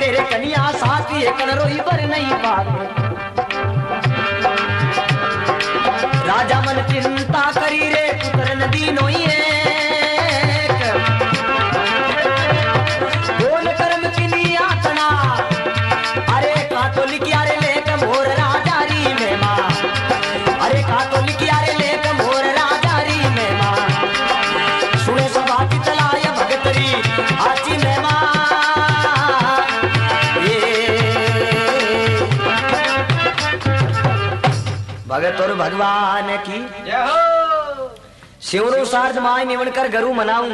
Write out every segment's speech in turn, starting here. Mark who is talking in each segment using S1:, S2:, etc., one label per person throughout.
S1: जिने रे कन्या साथी एक रोई बर नहीं पावे। राजा मन चिंता करी रे पुत्र नदी नोई एक बोल कर्म किनी आतना। अरे का तो लिखिया रे लेक मोर राजा री में मां। अरे का तो लिखिया रे लेक मोर राजा री में मां। सुने सभा की तलाय भगतरी आची में मां। भगत और भगवान की जय हो। शिवनु सार्ध माय निवण कर गरु मनाऊं।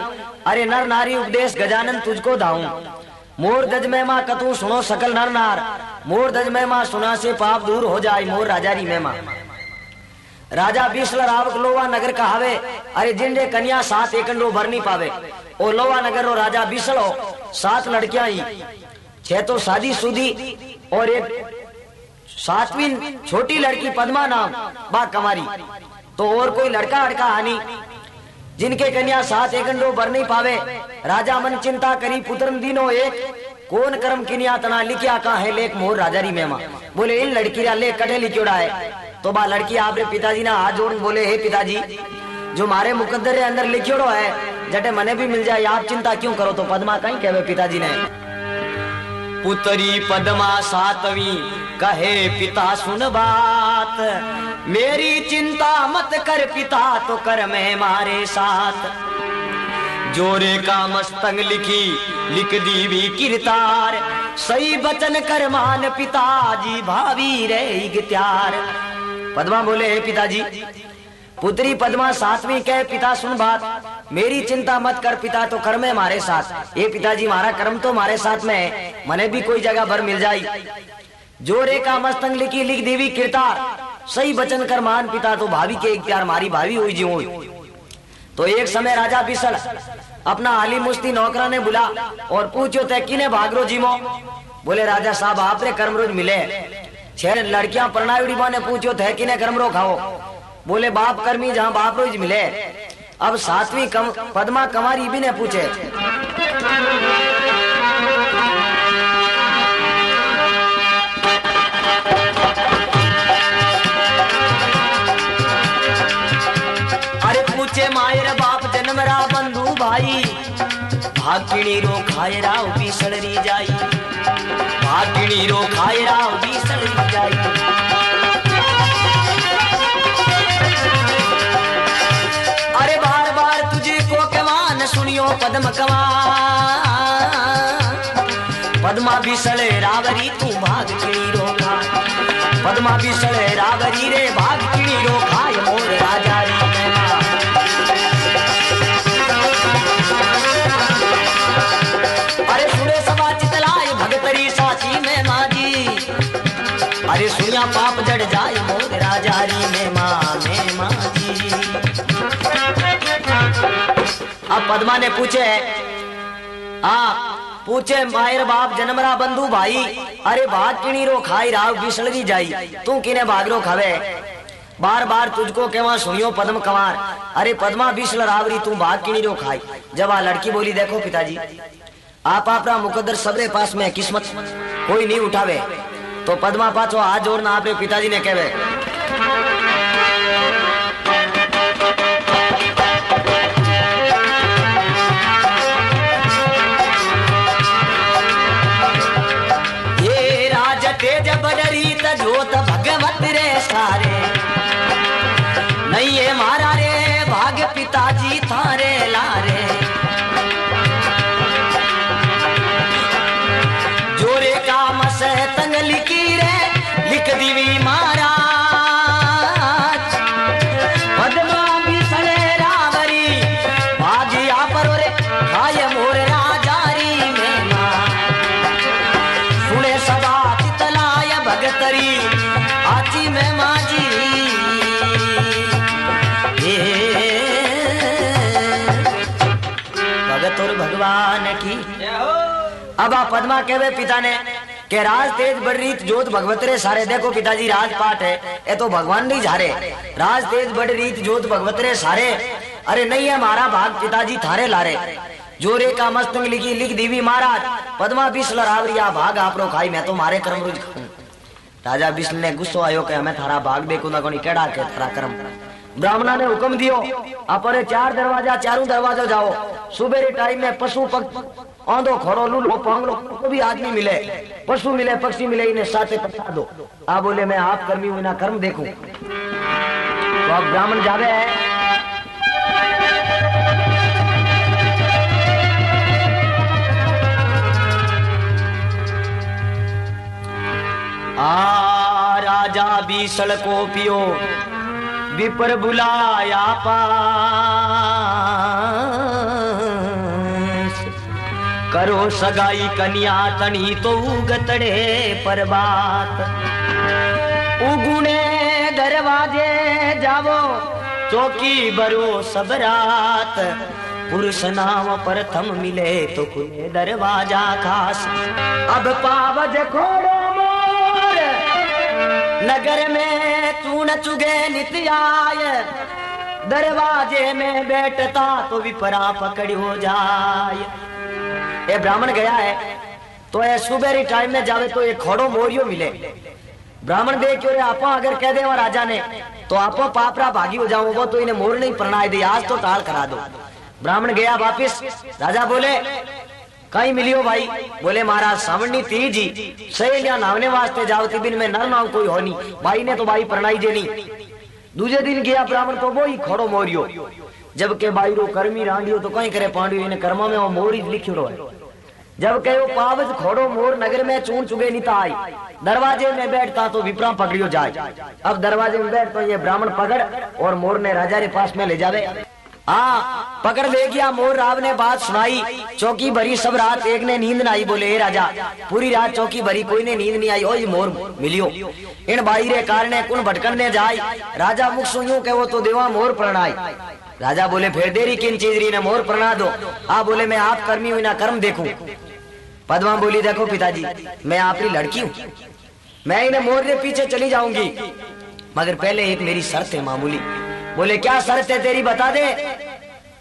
S1: अरे नर नारी उपदेश गजानन तुझको दाऊं। मोर दज में मां कतू सुनो सकल नर नार। मोर दज में मां सुना से पाप दूर हो जाए मोर राजारी में मां। राजा बिसल रावक लोवा नगर कहावे। अरे जिंडे कन्या सात एकंडो भर नहीं पावे। ओ लोवा नगर रो राजा बिसल हो 7 लड़कियां ही 6 तो शादी सुदी और एक 7वीं छोटी लड़की पद्मा नाम बा कमारी। तो और कोई लड़का अड़का हानि जिनके कन्या 7 एकंडो भर नहीं पावे। राजा मन चिंता करी पुत्र दीनो एक कौन कर्म किनिया तना लिखिया का है लेख मोर राजारी में मां। बोले इन लड़की रा लेख कटे लिखियोड़ा है। तो बा लड़की आपरे पिताजी ना हाथ जोड़ बोले हे पिताजी जो मारे मुकद्दर रे अंदर लिखियोड़ो है जटे मने भी मिल जाए आप चिंता क्यों करो। तो पद्मा कहीं कहवे पिताजी ने पुतरी पद्मा 7वीं कहे पिता सुन बात। मेरी चिंता मत कर पिता तो कर मैं मारे साथ। जोरे का मस्तंग लिखी लिख दीवी किरतार। सही बचन कर मान पिताजी भावी रे त्यार। पद्मा बोले हे पिताजी पुत्री पद्मा 7वीं कहे पिता सुन बात। मेरी चिंता मत कर पिता तो कर में मारे साथ। ये पिताजी मारा कर्म तो मारे साथ में है मने भी कोई जगह भर मिल जाए। जोरे का मस्तंग लिखी लिख देवी किरतार। सही बचन कर मान पिता तो भाभी के इख्तियार मारी भाभी हुई जी हुई। तो एक समय राजा बिसल अपना आली मुस्ती नौकरा ने बुला और पूछो तय किने भागरो जीमो। बोले राजा साहब आपरे कर्म रोज मिले 6 लड़कियां परनायुड़ी ने पूछो थे किने कर्म रो खाओ। बोले बाप कर्मी जहां बाप रोज मिले। अब 7वीं पद्मा कमारी भी ने पूछे अरे पूछे मायर बाप जन्म रा बंधु भाई। भागिणी रो खाए राव बीसड़ी जाई। भागिणी रो खाए राव बीसड़ी जाई। अरे बार बार तुझे को कमान सुनियो पद्म कमान। पद्मा बिसले रावरी तू भाग किणी रोखा। पद्मा बिसले रावरी रे भाग किणी रोखा मोर राजारी में मां। अरे सुने सभा चितलाए भगतरी साची में मां जी। अरे सुनिया पाप जड़ जाए मोर राजारी में मां जी। अब पद्मा ने पूछे मायर बाप जन्मरा बंधु भाई। अरे भाग किणी रो खाई राव बिसलगी जाई। तू किने भाग रो खावे। बार बार तुझको केवा सुनियो पद्म कंवार। अरे पद्मा बिसल रावरी तू भाग किणी रो खाई। जब आ लड़की बोली देखो पिताजी आप आपरा मुकद्दर सबरे पास में किस्मत कोई नहीं उठावे। तो पद्मा पाछो हाथ जोड़ना आपरे पिताजी ने कहवे तेज बडरी जोत भगवत रे सारे। नहीं है मारा रे भाग पिताजी थारे लारे। जोरे काम से तंग लिखी रे लिख दीवी मारा। पद्मा बिसले रावरी भागिया पर रे खाए मोर राजारी में मां। सुने सदा भगतरी आची में मां जी। भगत और भगवान की। अब आप पद्मा कहवे पिता ने के राज तेज बड़रीत जोत भगवतरे सारे। देखो पिताजी राजपाट है ये तो भगवान नहीं झारे। राज तेज बड़रीत जोत भगवतरे सारे। अरे नहीं है हमारा भाग पिताजी थारे लारे। जोरे का मस्तंग लिखी लिख दीवी महाराज पद्मा बिस्ल रावरिया भाग आपरो खाई मैं तो मारे कर्म रोज खाऊं। राजा बिस्ल ने गुस्सो आयो कि हमें थारा भाग देखो ना कोनी केड़ा के थारा कर्म। ब्राह्मणा ने हुक्म दियो अपरे 4 दरवाजा चारों दरवाजा जाओ सुबेरे टाइम में पशु आंधो खोरो लूलो पांगलो को भी आदमी मिले पशु मिले पक्षी मिले इन्हें साथे पकड़ा दो। आ बोले मैं आप कर्मी हूं ना कर्म देखूं। तो अब ब्राह्मण जावे है आ राजा बीसल को पियो विपर बुलाया पास करो सगाई कन्या तनी तो उगतड़े पर बात उगुने दरवाजे जावो चौकी बरो सब रात पुरुष नाम प्रथम मिले तो खुले दरवाजा खास। अब पावज खोड़ो नगर में चून चुगे नित्य आय दरवाजे में बैठता तो विपरा पकड़ हो जाए। ये ब्राह्मण गया है तो ये सुबेरी टाइम में जावे तो एक खोड़ो मोरियो मिले। ब्राह्मण देख क्यों आपा अगर कह दे राजा ने तो आपो पापरा भागी हो जाऊंगा तो इन्हें मोर नहीं प्रणाय दे आज तो टाल करा दो। ब्राह्मण गया वापिस। राजा बोले कहीं मिलियो भाई? बोले महाराज सावनी तीज जी सहेलियां नावने वास्ते जावती बिन में नर नाव कोई होनी भाई ने तो भाई प्रणाई जेनी। दूसरे दिन गया ब्राह्मण तो वो ही खोड़ो मोरियो जबकि भाई रो कर्मी रांडियो तो कहीं करे पांडियो इन्हें कर्मा में वो मोरी लिखियो है। जब कहो पावज खोड़ो मोर नगर में चून चुगे निता आई दरवाजे में बैठता तो विप्रा पकड़ियो जाए। अब दरवाजे में बैठ तो ये ब्राह्मण पकड़ और मोर ने राजा के पास में ले जावे। पकड़ ले गया मोर। राव ने बात सुनाई चौकी भरी सब रात एक ने नींद ना आई। बोले ए राजा पूरी रात चौकी भरी कोई ने नींद नहीं आई ओ मोर मिलियो इन भाई रे कारण कुन भटकने जाए। राजा मुख सुनियो के वो तो देवा मोर प्रणाई। राजा बोले फिर देरी किन चीज री ने मोर प्रणा दो। बोले मैं आप कर्मी हुई ना कर्म देखूं। पद्मा बोली देखो पिताजी मैं आपकी लड़की हूँ मैं इन्हें मोर के पीछे चली जाऊंगी मगर पहले एक मेरी शर्त है मामूली। बोले क्या शर्त है तेरी बता दे।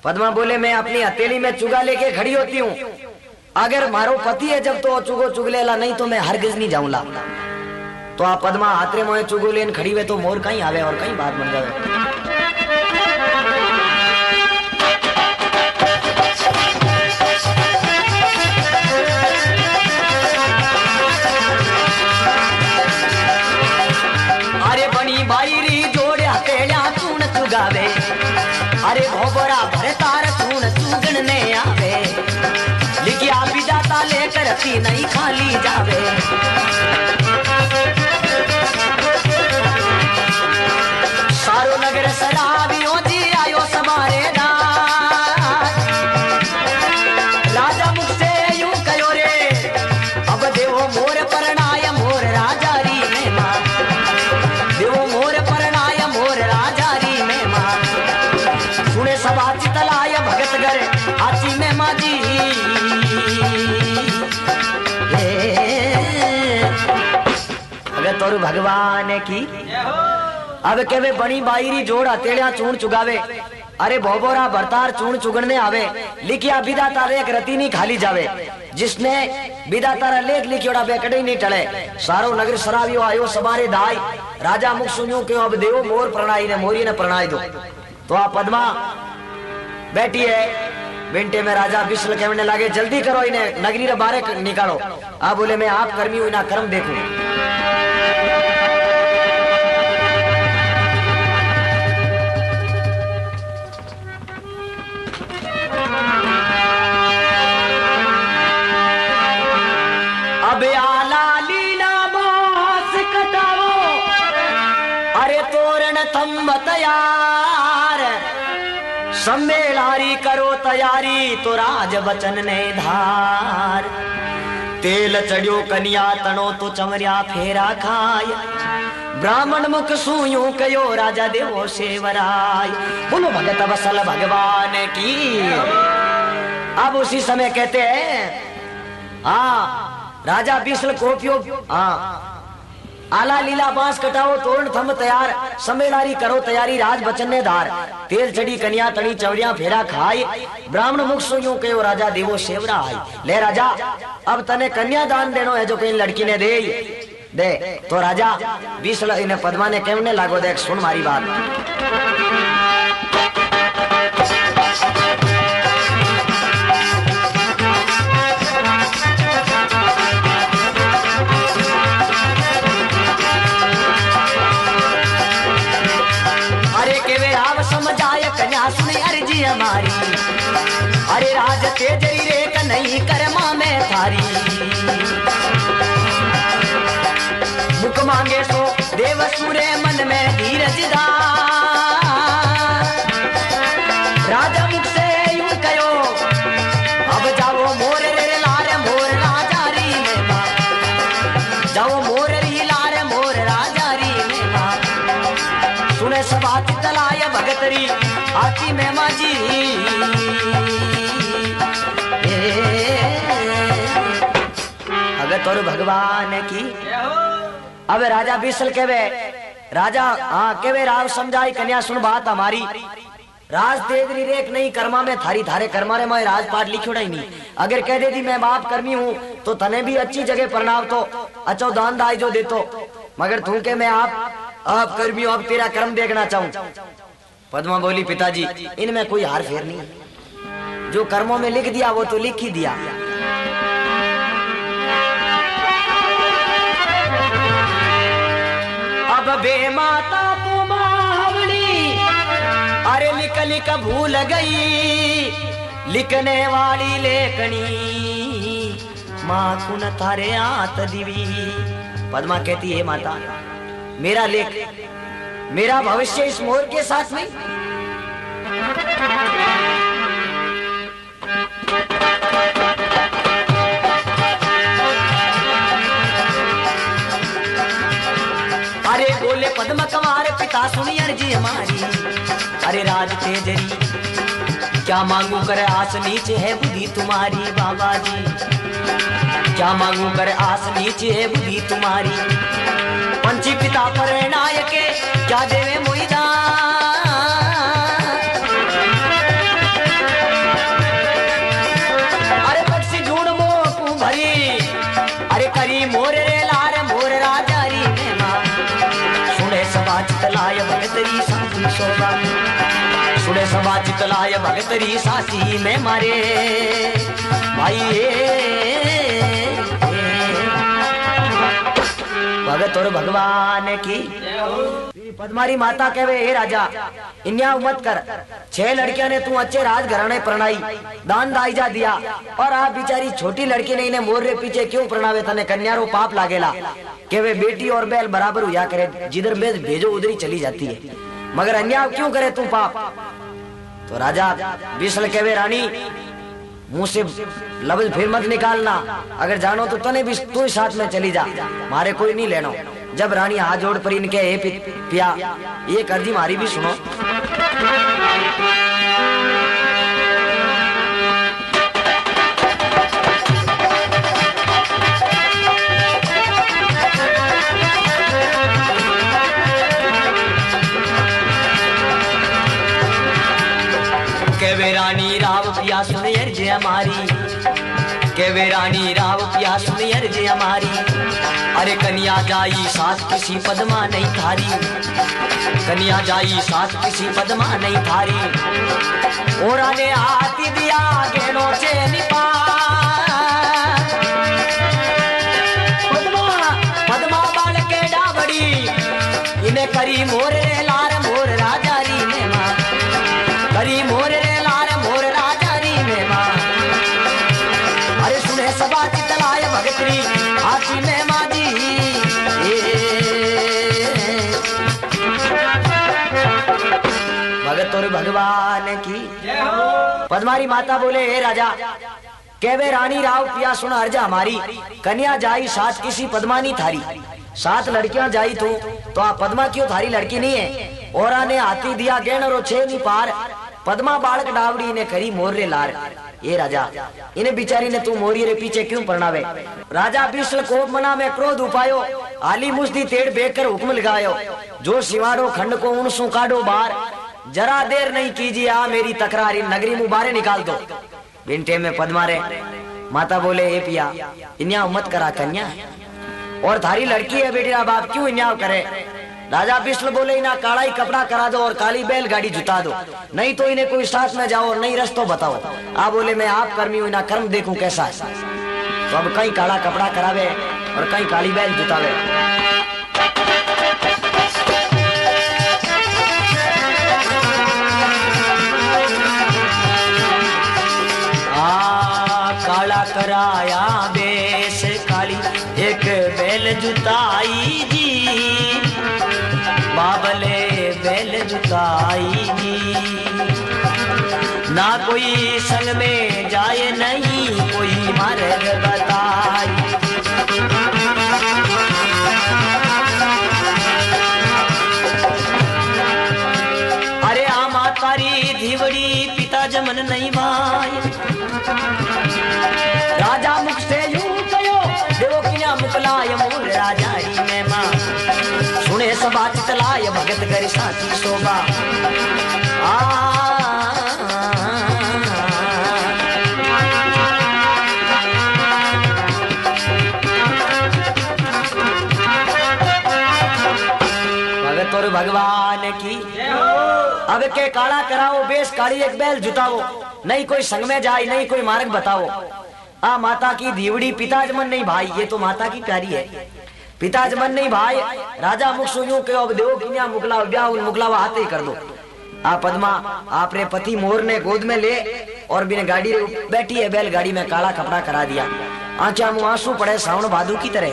S1: पद्मा बोले मैं अपनी हथेली में चुगा लेके खड़ी होती हूँ अगर मारो पति है जब तो चुगो चुगलेला नहीं तो मैं हरगिज नहीं जाऊंगा। तो आप पद्मा हाथरे मोहे चुगो लेन खड़ी हुए तो मोर कहीं आवे और कहीं बात बन जावे। अरे भोबरा भरे तार चून चूगन ने आवे लिखिया विदाता लेकर थी नहीं खाली जावे। सारो नगर शराबियों जी आयो समारे राजा मुख से यूं कयो रे अब देवो मोर परणाय मोर राजा री में मां देवो मोर परणाय मोर राजा री में मां सुने सब आची तलाय भगत घर आची में माजी अगर तोर भगवान की अब केवे बनी बाईरी जोड़ हथेलियां चून चुगावे अरे भोबोरा भरतार चून चुगड़ने आवे लिखिया विदाता लेख रती नहीं खाली जावे जिसने विदातारा लेख लिखियोड़ा बेकड़े नहीं टले। सारो नगर शराबियो आयो समारे दाई राजा मुख सुनियो के अब देवो मोर प्रणाई ने मोरी ने प्रणाई दो। तो आप पद्मा बैठी है बिंटे में राजा बिस्ल कहने लगे जल्दी करो इन्हें नगरी रे बाहर निकालो। बोले मैं आप कर्मी हुई ना कर्म देखूं। अब आला लीला बास कटाओ अरे तोरण थम तैयार सम्मेलारी करो तैयारी तो राज बचन ने धार तेल चढ़ियो कन्या तनो तो चमरिया फेरा खाय ब्राह्मण मुख सुयूं कयो राजा देवो सेवराय। बोलो भगत वसल भगवान की। अब उसी समय कहते हैं राजा बिस्ल कोपियो आला लीला बांस कटाओ तोरण थम तैयार, समेलारी करो तैयारी राज बचन ने धार। तेल चढ़ी कन्या तणी चवरिया फेरा खाई, ब्राह्मण मुख सो यूं कहो राजा देवो सेवरा आई। ले राजा अब तने कन्या दान देनो है जो कहीं लड़की ने दे तो राजा बीसल इन्हें पद्मा ने कहने लागो देख सुन मारी बात। अर्जी हमारी अरे राज तेजरी रे नहीं करमा में थारी, मुख मांगे सो देव सुरे मन में धीरज धार। राजा मुख से यूं कहो अब जाओ मोर रे लारे मोर राजा री में बात, जाओ मोर री लारे मोर राजा री में बात। सुने सभा चितलाय भगतरी आती में माजी अगर तोर भगवान की। अब राजा बीसल केवे राजा हाँ केवे राव समझाई कन्या सुन बात हमारी, राज तेजरी रेख नहीं कर्मा में थारी, थारे कर्मा रे मैं राजपाट लिखोड़ा ही नहीं। अगर कह दे दी मैं बाप कर्मी हूँ तो तने भी अच्छी जगह प्रणाम तो अच्छा दान दाई जो दे तो, मगर तू के मैं आप कर्मी हूँ, अब तेरा कर्म देखना चाहूँ। पद्मा बोली पिताजी इनमें कोई हार फेर नहीं, जो कर्मों में लिख दिया वो तो लिख ही दिया। अब बे माता तू मावनी अरे लिख लिख भूल गई, लिखने वाली लेखनी माँ कुन थारे आत दिवी। पद्मा कहती है माता मेरा लेख मेरा भविष्य इस मोर के साथ में। अरे बोले पद्म कुमार पिता सुनी अर्जी हमारी, अरे राज तेजरी क्या मांगू कर आस नीचे है बुद्धि तुम्हारी। बाबा जी क्या मांगू कर आस नीचे है बुद्धि तुम्हारी, पंची पिता पर नायक क्या देवे मोईदा। अरे पक्षी ढूंढ मोकू भरी अरे करी मोर रे लार मोर राजा री में मां। सुने सभा चितलाय भगतरी सासी शोभा, सुने सभा चितलाय भगतरी सासी में मारे भाई भगत और भगवान की। पद्मारी माता कहवे हे राजा इन्या मत कर, 6 लड़कियां ने तू अच्छे राज घराने प्रणाई दान दाईजा दिया, और आप बिचारी छोटी लड़की ने इन्हें मोर रे पीछे क्यों प्रणावे, तने कन्यारो पाप लागेला। कहवे बेटी और बैल बराबर हुआ करे, जिधर भेजो उधर ही चली जाती है, मगर अन्याय क्यों करे तू पाप। तो राजा बीसल कहवे रानी मुंह से लफ्ज फिर मत निकालना, अगर जानो तो तने भी तू साथ में चली जा, मारे कोई नहीं लेना। जब रानी हाथ जोड़ पर इनके हे पिया ये अर्जी मारी भी सुनो। के रानी राव पिया सुन अर्जी हमारी, के रानी राव पिया सुन अर्जी हमारी। अरे कन्या जाई साथ किसी पद्मा नहीं थारी, कन्या जाई साथ किसी पद्मा नहीं थारी। और ने हाथी दिया गेनो से निपा, पद्मा पद्मा बाल के डाबड़ी इन्हें करी मोरे लार मोर राजा री में मां, करी मोरे लार मोर राजा री में मां। अरे सुने सभा चितलाय भगतरी हाथी में माजी। भगत और भगवान की। पद्मारी माता बोले हे राजा केवे रानी राव पिया सुन अर्जा हमारी, कन्या जाई साथ किसी पद्मानी थारी। 7 लड़कियां जाई तो आप पद्मा क्यों थारी लड़की नहीं है। और ने हाथी दिया गेण और 6 नी पार, पद्मा बालक डावड़ी ने करी मोर रे लार। ये राजा इन्हें बिचारी ने तू मोरी रे पीछे क्यों परणावे। राजा विश्व कोप मना में क्रोध उपायो, आली मुस्दी तेड़ बेकर हुक्म लगायो, जो सिवाड़ो खंड को उनसों काटो बार, जरा देर नहीं कीजिए, आ मेरी तकरारी नगरी मुबारे निकाल दो। बिंटे में पद्मा रे माता बोले, ए पिया इन्या मत करा कन्या, और थारी लड़की है बेटी, बाप क्यों इन्या करे। राजा विष्णु बोले, इन्हें काला ही कपड़ा करा दो और काली बैलगाड़ी जुटा दो, नहीं तो इन्हें कोई साथ में जाओ और नहीं रस्तो बताओ। आप बोले, मैं आप कर्मी हूं, इन्हें कर्म देखूं कैसा है। तो अब कहीं काला कपड़ा करावे और कहीं काली बैल जुटावे। काला कराया बेस काली एक बैल जुताई जी, बाबले बैल जुताई जी, ना कोई संग में जाए नहीं कोई मार्ग बताई। अरे आमा तारी धीवड़ी पिता जमन नहीं भाई, राजा मुख से यूं कयो देवो किया मुकलाय मोर राजाई में मां, सुने सभा चितलाय भगत कर साची शोभा। भगत और भगवान की अब के काला कराओ बेस काली एक बैल जुटाओ, नहीं कोई संग में जाए नहीं कोई मार्ग बताओ। आ माता की धीवड़ी पिताजमन नहीं भाई, ये तो माता की प्यारी है, पिताजमन नहीं भाई। राजा मुख सुनियो के अब देव किन्या मुकला ब्याह उन मुकलावा हाथे ही कर दो। आ पद्मा आपरे पति मोर ने गोद में ले और बिना गाड़ी बैठी है बैलगाड़ी में, काला कपड़ा करा दिया, आंखों मुंह आंसू पड़े सावन भादू की तरह।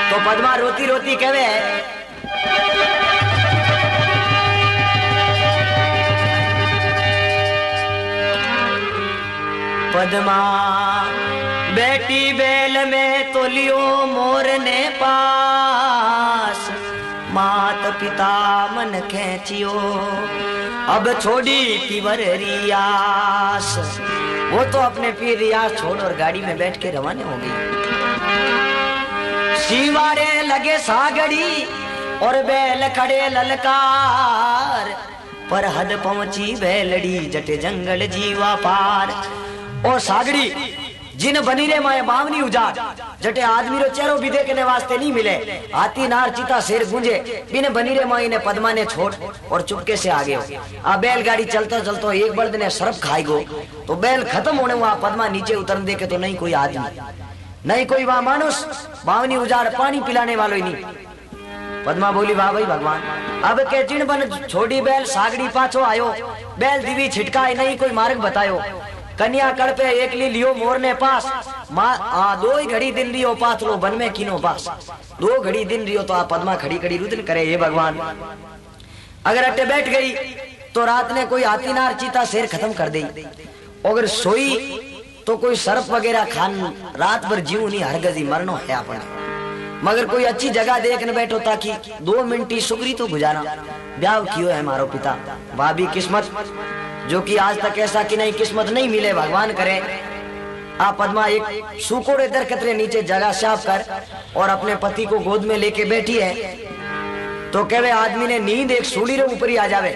S1: तो पद्मा रोती रोती कहवे, पद्मा बेटी बैल में तो लियो मोर ने पास, मात पिता मन खेचियो अब छोड़ी पीवर रियास। वो तो अपने पीर रियास छोड़ और गाड़ी में बैठ के रवाने हो गई। शिवारे लगे सागड़ी और बैल खड़े ललकार, पर हद पहुंची बैलड़ी जटे जंगल जीवा पार। और सागड़ी जिन बनी रे माए बावनी उजाड़, जटे आदमी रो चेहरो भी देखने वास्ते नहीं मिले, हाथी नार चीता शेर गूंजे, बिन बनी रे माई ने पद्मा ने छोड़ और चुपके से आगे हो। आ बैलगाड़ी चलता चलता एक बल्द ने सरफ खाई गो, तो बैल खत्म होने वहां पद्मा नीचे उतरने देखे तो नहीं कोई आदमी नहीं कोई वहां मानुष, बावनी उजाड़ पानी पिलाने वालों ही नहीं। पद्मा बोली, वाह भाई भगवान, अब के जिन बन छोड़ी बैल सागड़ी पाछो आयो, बैल दिवी छिटकाए नहीं कोई मार्ग बतायो। कन्या कड़ पे एकली लियो मोर ने पास, दो ही घड़ी दिन रियो पाथ लो बन में किनो पास। दो घड़ी दिन रियो तो आप पद्मा खड़ी खड़ी रुदन करे, हे भगवान अगर अट्टे बैठ गई तो रात ने कोई हाथी नार चीता शेर खत्म कर दे, अगर सोई तो कोई सर्प वगैरह खान, रात भर जीव नहीं हरगजी मरनो है अपने। मगर कोई अच्छी जगह देखने बैठो ताकि 2 मिनट की सुगरी तो गुजारा। ब्याह कियो है मारो पिता, भाभी किस्मत जो कि आज तक ऐसा कि नहीं किस्मत नहीं मिले, भगवान करे। आ पद्मा एक सूकोड़े दरख्त रे नीचे जगह साफ कर और अपने पति को गोद में लेके बैठी है। तो कहवे आदमी ने नींद एक सूली रे ऊपर ही आ जावे।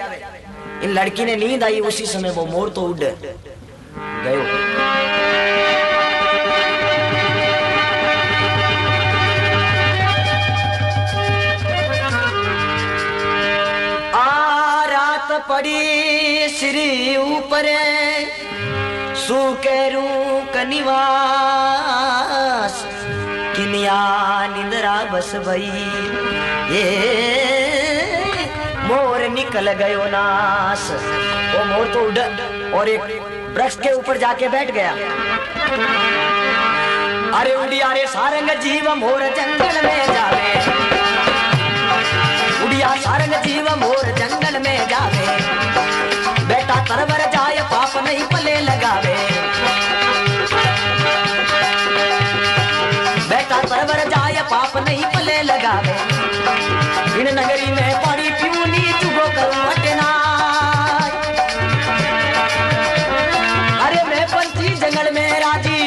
S1: इन लड़की ने नींद आई, उसी समय वो मोर तो उड़ गयो। पड़ी श्री ऊपर सुकेरू कनिवास, किनिया निंद्रा बस भई ये मोर निकल गयो नास। वो मोर तो उड़ और एक वृक्ष के ऊपर जाके बैठ गया। अरे उड़िया रे सारंग जीव मोर जंगल में जावे, उड़िया सारंग जीव मोर जंगल में जावे, बेटा तरवर जाए पाप नहीं पले लगावे, बेटा तरवर जाए पाप नहीं पले लगावे। इन नगरी में पानी पीऊनी चुगो करूं हटना, अरे मैं पंछी जंगल में राजी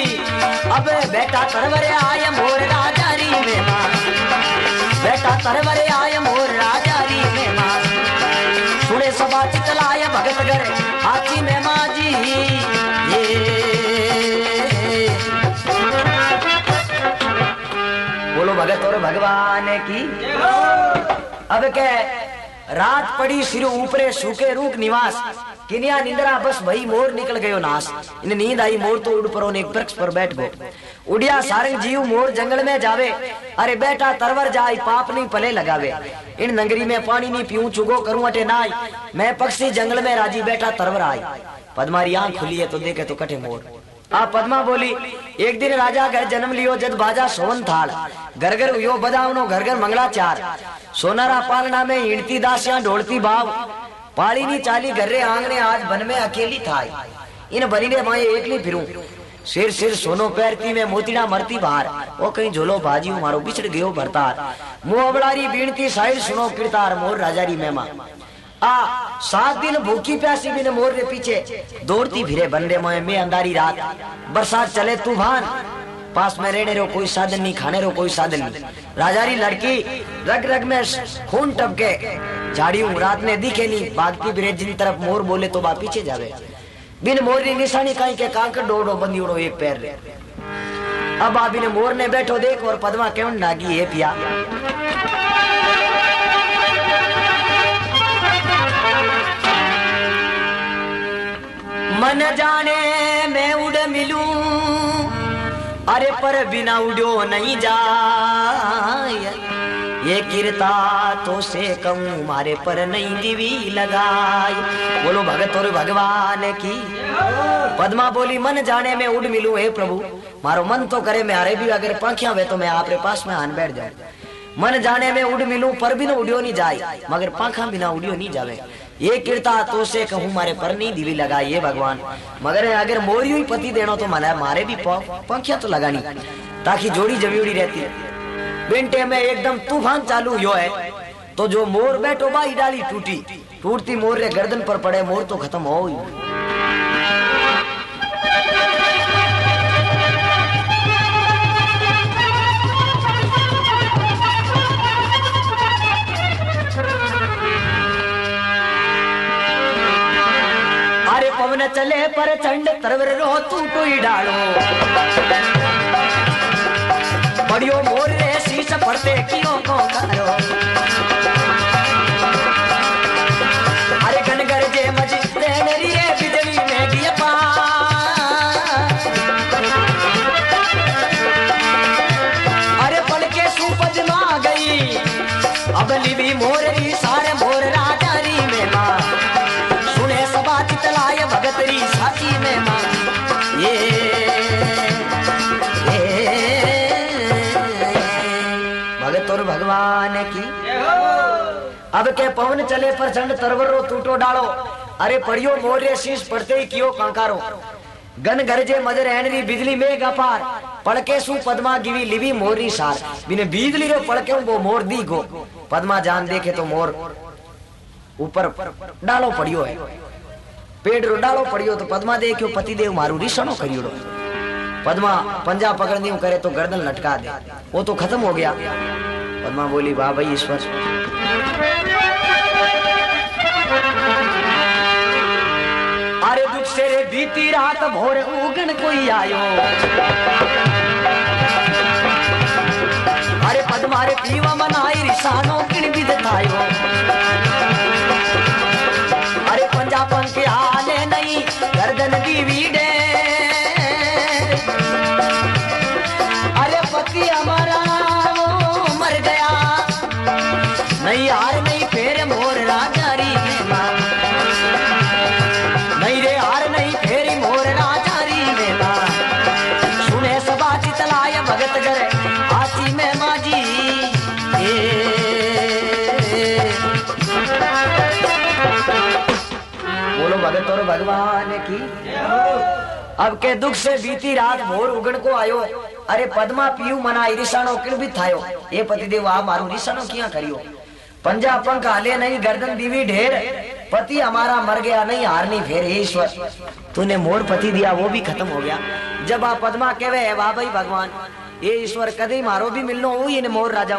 S1: अब बेटा तरवर आय मोर राजा री में मां, बेटा तरवर आय मोर राजा री में मां, सुने सभा चितलाय भगत घर हाथी में मां जी। बोलो भगत और भगवान की। अब के रात पड़ी सिर ऊपरे सूखे रूख निवास, किनिया निंद्रा बस भई मोर निकल गयो नाश। इन नींद आई मोर तो उड़ परो ने एक वृक्ष पर बैठ गो, उड़िया सारंग जीव मोर जंगल में जावे, अरे बेटा तरवर जाई पाप नहीं पले लगावे। इन नगरी में पानी नहीं पीऊं चुगो करूं अटे नाई, मैं पक्षी जंगल में राजी बेटा तरवर आई। पद्मारी आंख खुली है तो देखे तो कटे मोर। आ पद्मा बोली एक दिन राजा घर जन्म लियो जद बाजा सोवन थाल, घर घर यो बजावनो घर घर मंगलाचार, सोनारा पालना में हिड़ती दासियां ढोलती भाव, पाली नी चाली घर्रे आंगने आज बन में अकेली थाई। इन बनी ने माए एकली फिरूं, सिर सिर सोनो पैरती में मोतीड़ा मरती बाहर, ओ कहीं झोलो भाजी मारो बिछड़ गयो भरतार, मुंह अबड़ारी बीणती साहिर सुनो किरतार मोर राजारी मेमा। आ 7 दिन भूखी प्यासी बिन मोर रे पीछे दौड़ती फिरे बंदे में अंधारी रात, बरसात चले तूफान, पास में रहने रो कोई साधन नहीं, खाने रो कोई साधन नहीं। राजारी लड़की रग रग में खून टपके, झाड़ियों रात में दिखे नहीं, भागती फिरे जिन तरफ मोर बोले तो बा पीछे जावे। बिन मोर री निशानी कहीं के कांकर डोड़ो बंदी उड़ो एक पैर रे। अब आ बिन मोर ने बैठो देख और पद्मा केवन नागी है पिया। मन जाने मैं उड़ मिलूं, अरे पर बिना उड़ो नहीं जाए, ये किरता तो से कहूं मारे पर नहीं दिवी लगाई। बोलो भगत और भगवान की। पद्मा बोली मन जाने में उड़ मिलूं हे प्रभु, मारो मन तो करे मैं अरे भी अगर पंखियां वे तो मैं आपरे पास में आन बैठ जाऊं। मन जाने में उड़ मिलूं पर बिना उड़ियो नहीं जाए, मगर पंखा बिना उड़ियो नहीं जावे, ये किरता तो से कहूं मारे पर नहीं दिवी लगाई ये भगवान। मगर अगर मोरियो ही पति देना तो मना मारे भी पंखियां तो लगानी, ताकि जोड़ी जमीड़ी रहती। बिंटे में एकदम तूफान चालू हुआ है, तो जो मोर बैठो बाई डाली टूटी, टूटती मोर रे गर्दन पर पड़े, मोर तो खत्म हो ही। अरे पवन चले पर चंड तरवर रो टूटो ही डालो, बड़ियो मोर रे शीश पड़ते क्यों को करो। अरे गन गरजे मज तेरी बिजली में दिए अरे पल के सूपज मां गई, अब लिवी मोर री सारे मोर राजारी में मां, सुने सबा चितलाय भगतरी साची में मां। ये और भगवान की। अब के पवन चले पर चंड तरवर रो टूटो डालो, अरे पड़ियो मोरे शीश पड़ते ही कियो कांकारो, गन गरजे मजर एनरी बिजली में गपार, पड़के सु पद्मा गिवी लिवी मोरी सार, बिने बिजली रो पड़के वो मोर दी गो। पद्मा जान देखे तो मोर ऊपर डालो पड़ियो है, पेड़ रो डालो पड़ियो तो पद्मा देखियो पति देव मारू रिसणो करियो। पद्मा पंजा पकड़नी करे तो गर्दन लटका दे, वो तो खत्म हो गया। पद्मा बोली वाह भाई ईश्वर। अरे दुख से रे बीती रात भोर उगन कोई आयो, अरे पद्मा रे पीवा मनाई रिसानो किन विध थायो, अरे पंजा पंख आले नहीं गर्दन दी वीडे, अरे पति हमारा मर गया नहीं हार नहीं फेर मोर राजारी में मां, नहीं रे हार नहीं फेरी मोर राजारी में मां, सुने सबा चितलाय भगत घर आची में मां जी। बोलो भगत और भगवान की। अब के दुख से बीती रात भोर उगण को आयो, अरे पद्मा पीयू मना ईरिसानो किण भी थायो, ये पतिदेव आ मारू ईरिसानो किया करियो, पंजा पंख हाले नहीं गर्दन दीवी ढेर, पति हमारा मर गया नहीं हार नहीं फेर, ईश्वर तूने मोर पति दिया वो भी खत्म हो गया, जब आप पद्मा कहवे वाह भाई भगवान ये ईश्वर कदे मारो भी मिलनो हुई ने मोर राजा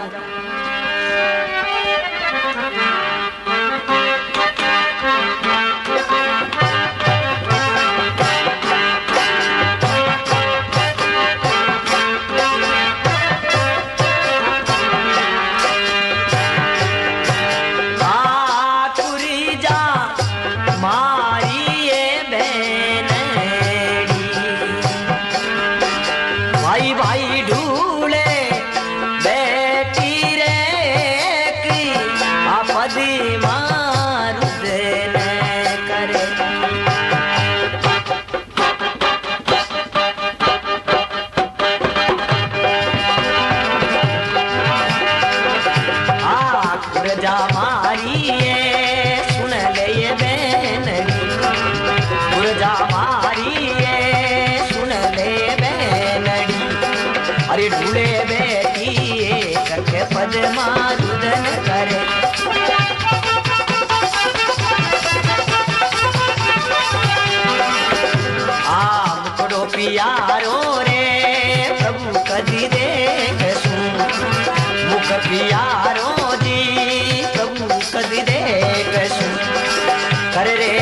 S1: पियारो रे प्रभु कदी देखूं मुख पियारो जी प्रभु कदी देखूं कर रे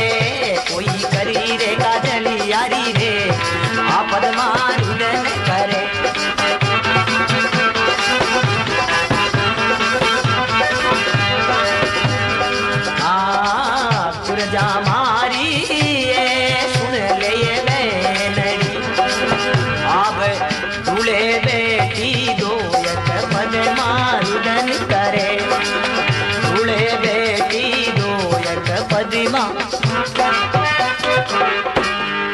S1: कोई करी रे काजली यारी रे आपद मारुदन करे पुरजा मारी सुन ले दूल्हे बेटी दो पद मारुदन करे दूल्हे बेटी दो पद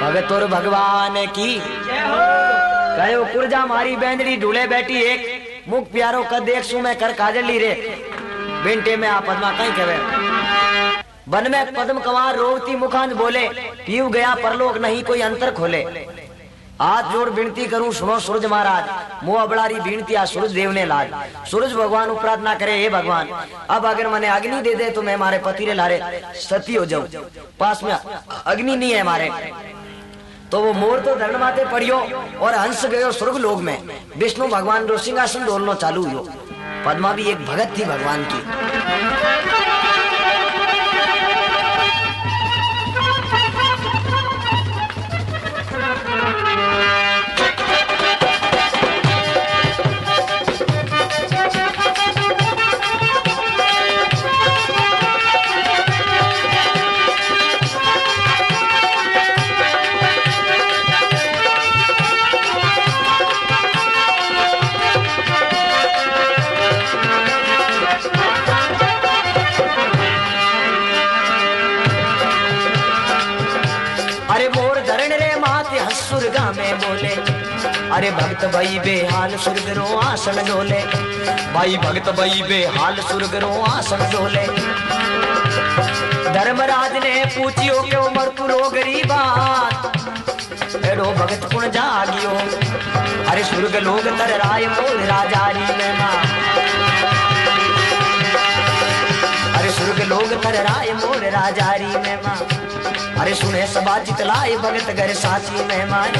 S1: भगत और भगवान की कहो पुरजा मारी बैंदड़ी दूल्हे बेटी एक मुख प्यारो कद एक सु में कर काजली रे बेंटे में आप पद्मा कहीं कहे वन में पद्म कंवार रोवती मुखांज बोले पीऊ गया परलोक नहीं कोई अंतर खोले हाथ जोड़ विनती करूं सुनो सूरज महाराज मुँह अबड़ारी विनती आ सूरज देव ने लाज सूरज भगवान प्रार्थना करे हे भगवान अब अगर मैंने अग्नि दे दे तो मैं हमारे पति रे लारे सती हो जाऊं पास में अग्नि नहीं है हमारे तो वो मोर तो धरण माते पड़ियो और हंस गयो स्वर्ग लोक में विष्णु भगवान रो सिंहासन डोलनो चालू हुयो पद्मा भी एक भगत थी भगवान की में बोले अरे भक्त भाई बेहाल सुर्ग रो आसन डोले भाई भक्त भाई बेहाल सुर्ग रो आसन डोले धर्मराज ने पूछियो क्यों मरतु रो गरीबा एड़ो भगत कुण जागियो अरे सुर्ग लोग तर राय मोल राजारी में मां अरे सुर्ग लोग तर राय मोल राजारी में मां अरे सुने सबा चितलाए भगत घर साची मेहमान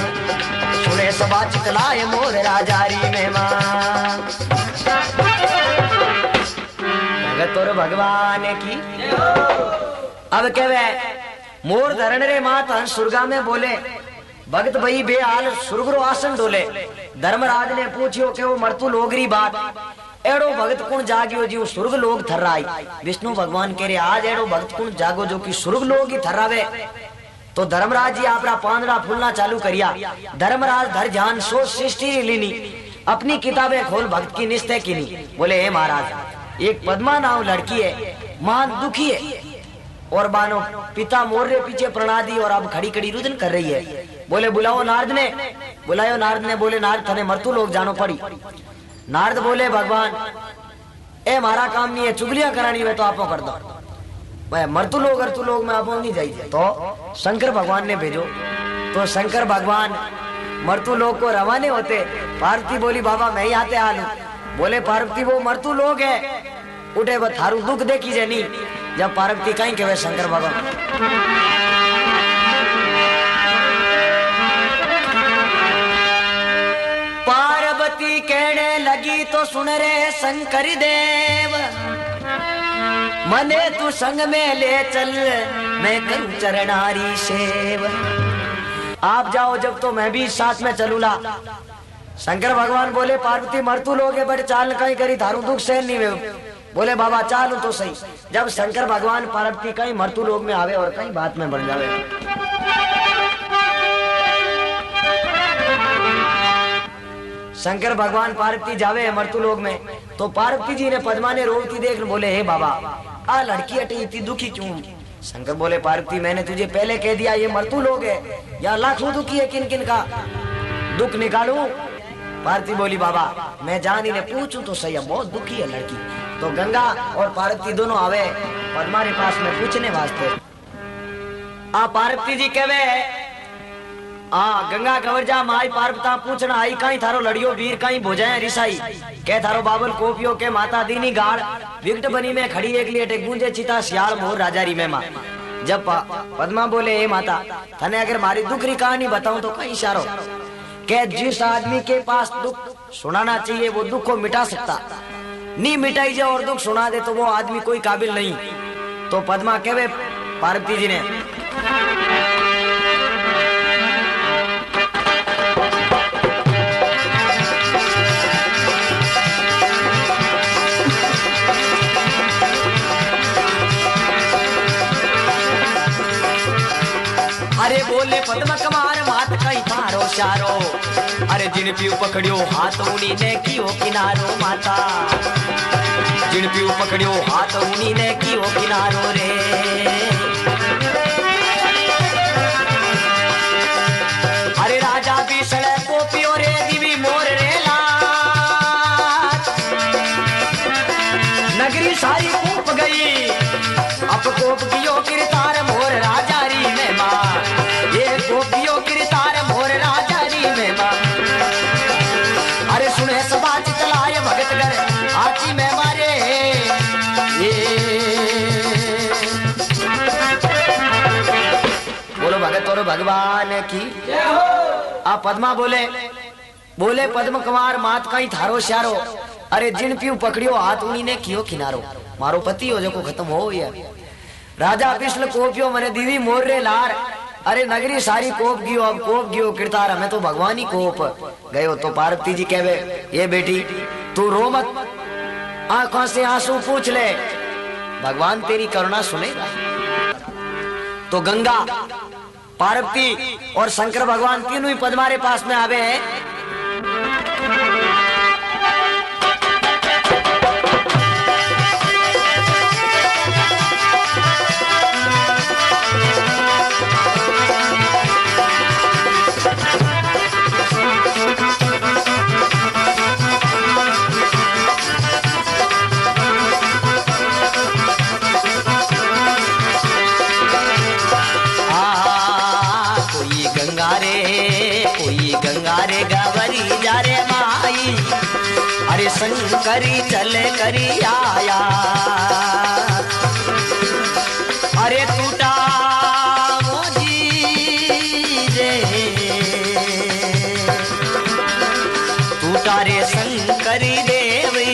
S1: सुने सबा चितलाए मोर राजारी मेहमान भगत और भगवान की अब कहवे मोर धरण रे मात हंस सुरगा में बोले भगत भाई बेहाल सुरगरो आसन डोले धर्मराज ने पूछियो कि वो मरतु लोगरी बात एड़ो भगत कुण जागियो जी सुर्ग लोग थर्राई विष्णु भगवान कह रहे आज एड़ो भगत कुण जागो जो कि सुर्ग लोग ही थर्रावे तो धर्मराज जी आपरा पांदड़ा फूलना चालू करिया धर्मराज धर ध्यान सोच सृष्टि लीनी अपनी किताबें खोल भक्त की निश्चय की नहीं बोले हे महाराज एक पद्मा नाम लड़की है महान दुखी है और बानो पिता मोर रे पीछे प्रणादी और अब खड़ी खड़ी रुदन कर रही है बोले बुलाओ नारद ने बुलायो नारद ने बोले नारद थने मरतु लोग जानो पड़ी नारद बोले भगवान ए मारा काम नहीं है चुगलियां करानी है तो आपो कर दो मैं मरतु लोग और तू लोग में आपो नहीं जाइए तो शंकर भगवान ने भेजो तो शंकर भगवान मरतु लोग को रवाने होते पार्वती बोली बाबा मैं ही आते हाल बोले पार्वती वो मरतु लोग है उठे वो थारू दुख देखी जानी जब पार्वती कहीं के वे शंकर भगवान पार्वती कहने लगी तो सुन रे शंकर देव, मने तू संग में ले चल, मैं करूं चरणारी सेव। आप जाओ जब तो मैं भी साथ में चलूला। शंकर भगवान बोले पार्वती मरतू लोगे बड़े चाल कहीं करी थारू दुख सहन नहीं वे। बोले बाबा चालू तो सही। जब शंकर भगवान पार्वती कहीं मरतू लोग में आवे और कहीं बात में बढ़ जावे। शंकर भगवान पार्वती जावे मरतू लोग में तो पार्वती जी ने पद्मा ने रोती देख बोले हे बाबा आ लड़की अटी इतनी दुखी क्यों? शंकर बोले पार्वती मैंने तुझे पहले कह दिया ये मरतू लोग है या लाखों दुखी है, किन किन का दुख निकालूं? पार्वती बोली बाबा मैं जान ही ने पूछूं तो सही है, बहुत दुखी है लड़की। तो गंगा और पार्वती दोनों आवे पद्मा के पास में पूछने वास्ते। आ पार्वती जी कहवे गंगा गवर्जा माई पार्वता पूछना आई कहीं थारो लड़ियो वीर कहीं भोजाए रिसाई के थारो बाबल कोपियो के माता दीनी गाड़ विकट बनी में खड़ी एक लिए गूंजे चिता सियाल मोर राजारी में मां। जब पद्मा बोले हे माता तने अगर मारी दुख री कहानी बताऊं तो कहीं इशारो के जिस आदमी के पास दुख सुनाना चाहिए वो दुख को मिटा सकता, नहीं मिटाई जाए और दुख सुना दे तो वो आदमी कोई काबिल नहीं। तो पद्मा कहवे पार्वती जी ने अरे बोले पद्म कमार मात कई थारो शारो, अरे जिन पीऊ पकड़ियो हाथ उनी ने कियो किनारो माता, जिन पीऊ पकड़ियो हाथ उनी ने कियो किनारो रे। अरे राजा भी सड़े पोपियो रे दिवी मोर रे लात, नगरी सारी कूप गई अब कोप कियो किरतार मोर राजा री में मां, ये गोपियों गिरतार मोर राजा री में मां। अरे सुने सबा चितलाय भगत घर आची में मारे ये बोलो भगत और भगवान की। आप पद्मा बोले बोले पद्म कुमार मात कहीं थारो श्यारो, अरे जिन पीऊ पकड़ियो हाथ उनी ने कियो किनारो, मारो पति हो जो को खत्म हो या राजा पिछल कोपियो मने दीवी मोर रे लार, अरे नगरी सारी कोप गियो अब कोप गियो किरतार हमें तो भगवान ही कोप गयो। तो पार्वती जी कहवे ये बेटी तू रो मत, आंखों से आंसू पूछ ले, भगवान तेरी करुणा सुनेगा। तो गंगा पार्वती और शंकर भगवान तीनों ही पद्मा के पास में आवे हैं। गंगारे गवरी जा रे माई, अरे शंकरी चले करी आया, अरे टूटा मोजी रे टूटा रे शंकरी देवी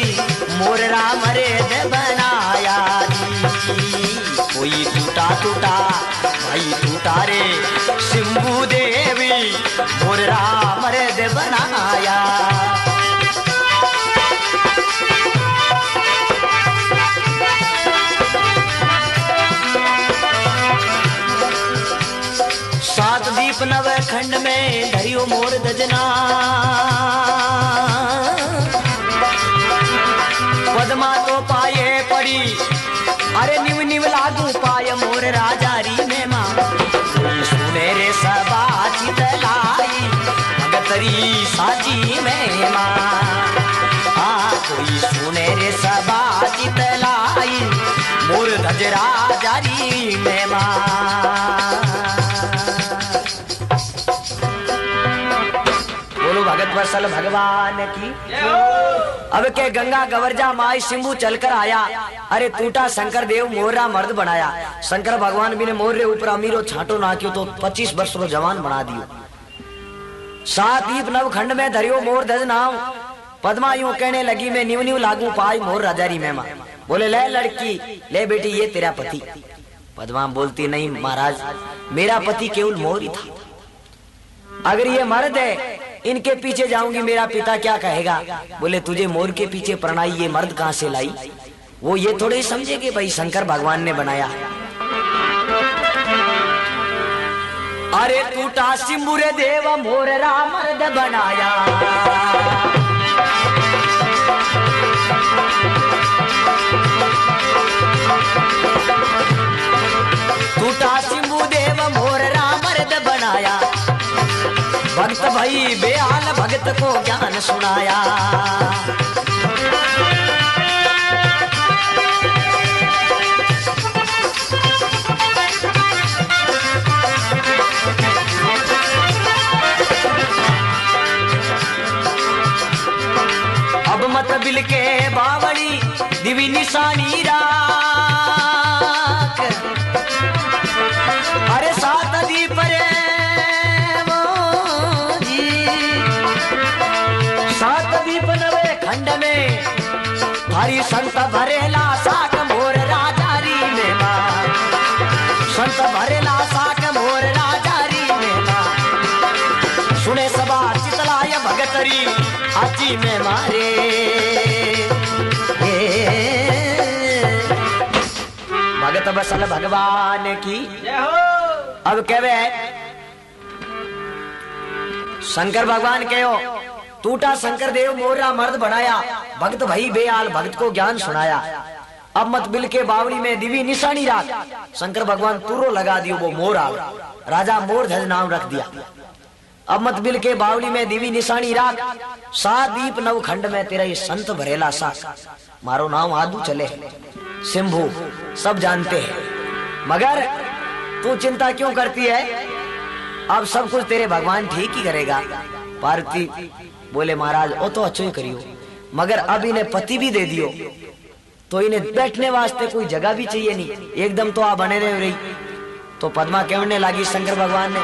S1: मोर राम रे दे बनाया, कोई टूटा टूटा भाई टूटा रे शंभू देवी मोर राम रे दे बनाया। सात दीप नव खंड में धरियो मोर दजना, पद्मा तो पाए पड़ी अरे निव निव लागू पाय मोर राजा री में मां, सुने रे सबा चितलाई भगतरी साजी में मां, कोई सुने रे सबा चितलाई मोर धज राजा री में मां। बोलो भगत वत्सल भगवान की। अब के गंगा गवर्जा माई सिंबू चलकर आया, अरे टूटा शंकर देव मोरा मर्द बनाया। शंकर भगवान भी ने मोर रे ऊपर अमीरो छाटो नाक्यो तो 25 वर्ष रो जवान बना दियो। सात दीप नव खंड में धरियो मोर धज नाव, पद्मा यूं कहने लगी, मैं न्यू न्यू लागू पाई मोर राजारी मेमा। बोले ले लड़की, ले बेटी, ये तेरा पति। पद्मा बोलती, नहीं महाराज, मेरा पति केवल मोर ही था। अगर ये मर्द है, इनके पीछे जाऊंगी, मेरा पिता क्या कहेगा। बोले तुझे मोर के पीछे प्रणाई ये मर्द कहां से लाई। वो ये थोड़े समझे कि भाई शंकर भगवान ने बनाया। अरे टूटा सिंबुरे देव मोर राम मर्द बनाया। टूटा सिंबु देव मोर राम मर्द बनाया। भक्त भाई बेहाल भगत को ज्ञान सुनाया। अब मत बिल के बावड़ी दिवी निशानी राख। अरे सात दीप रे खंड में भारी संत भरेला साक मोर राजारी में मां। संत भरेला साक मोर राजारी में मां। सुने सबा चितलाय भगतरी आची में मारे। भगत बसल भगवान की जय हो। अब कहवे शंकर भगवान कहो, टूटा शंकर देव मोरा मर्द बनाया। भक्त भई बेहाल भक्त को ज्ञान सुनाया। अब मत बिल के बावड़ी में दिवी निशानी राख। शंकर भगवान तुरो लगा दियो, वो मोर आल। राजा मोर ध्वज नाम रख दिया। अब मत बिल के बावड़ी में दिवी निशानी राख। सात दीप नव खंड में तेरा ये संत भरेला साक। मारो नाम आदू चले शंभू, सब जानते हैं। मगर तू चिंता क्यों करती है, अब सब कुछ तेरे भगवान ठीक ही करेगा। पार्वती बोले महाराज वो तो अच्छा ही करियो, मगर अब इन्हें पति भी दे दियो तो इन्हें बैठने वास्ते कोई जगह भी चाहिए नहीं, एकदम तो आप बने रहे रही। तो पद्मा कहने लगी शंकर भगवान ने,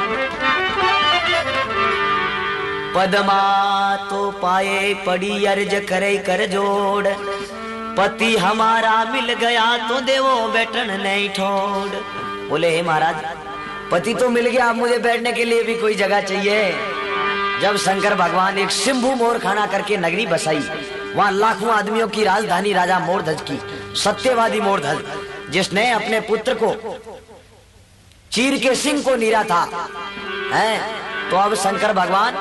S1: पद्मा तो पाए पड़ी अर्ज करे कर जोड़। पति हमारा मिल गया तो देवो बैठन नहीं ठोड़। बोले हे महाराज पति तो मिल गया, अब मुझे बैठने के लिए भी कोई जगह चाहिए। जब शंकर भगवान एक शंभू मोर खाना करके नगरी बसाई, वहां लाखों आदमियों की राजधानी राजा मोरध्वज की, सत्यवादी मोरध्वज, जिसने अपने पुत्र को चीर के सिंह को नीरा था, हैं? तो अब शंकर भगवान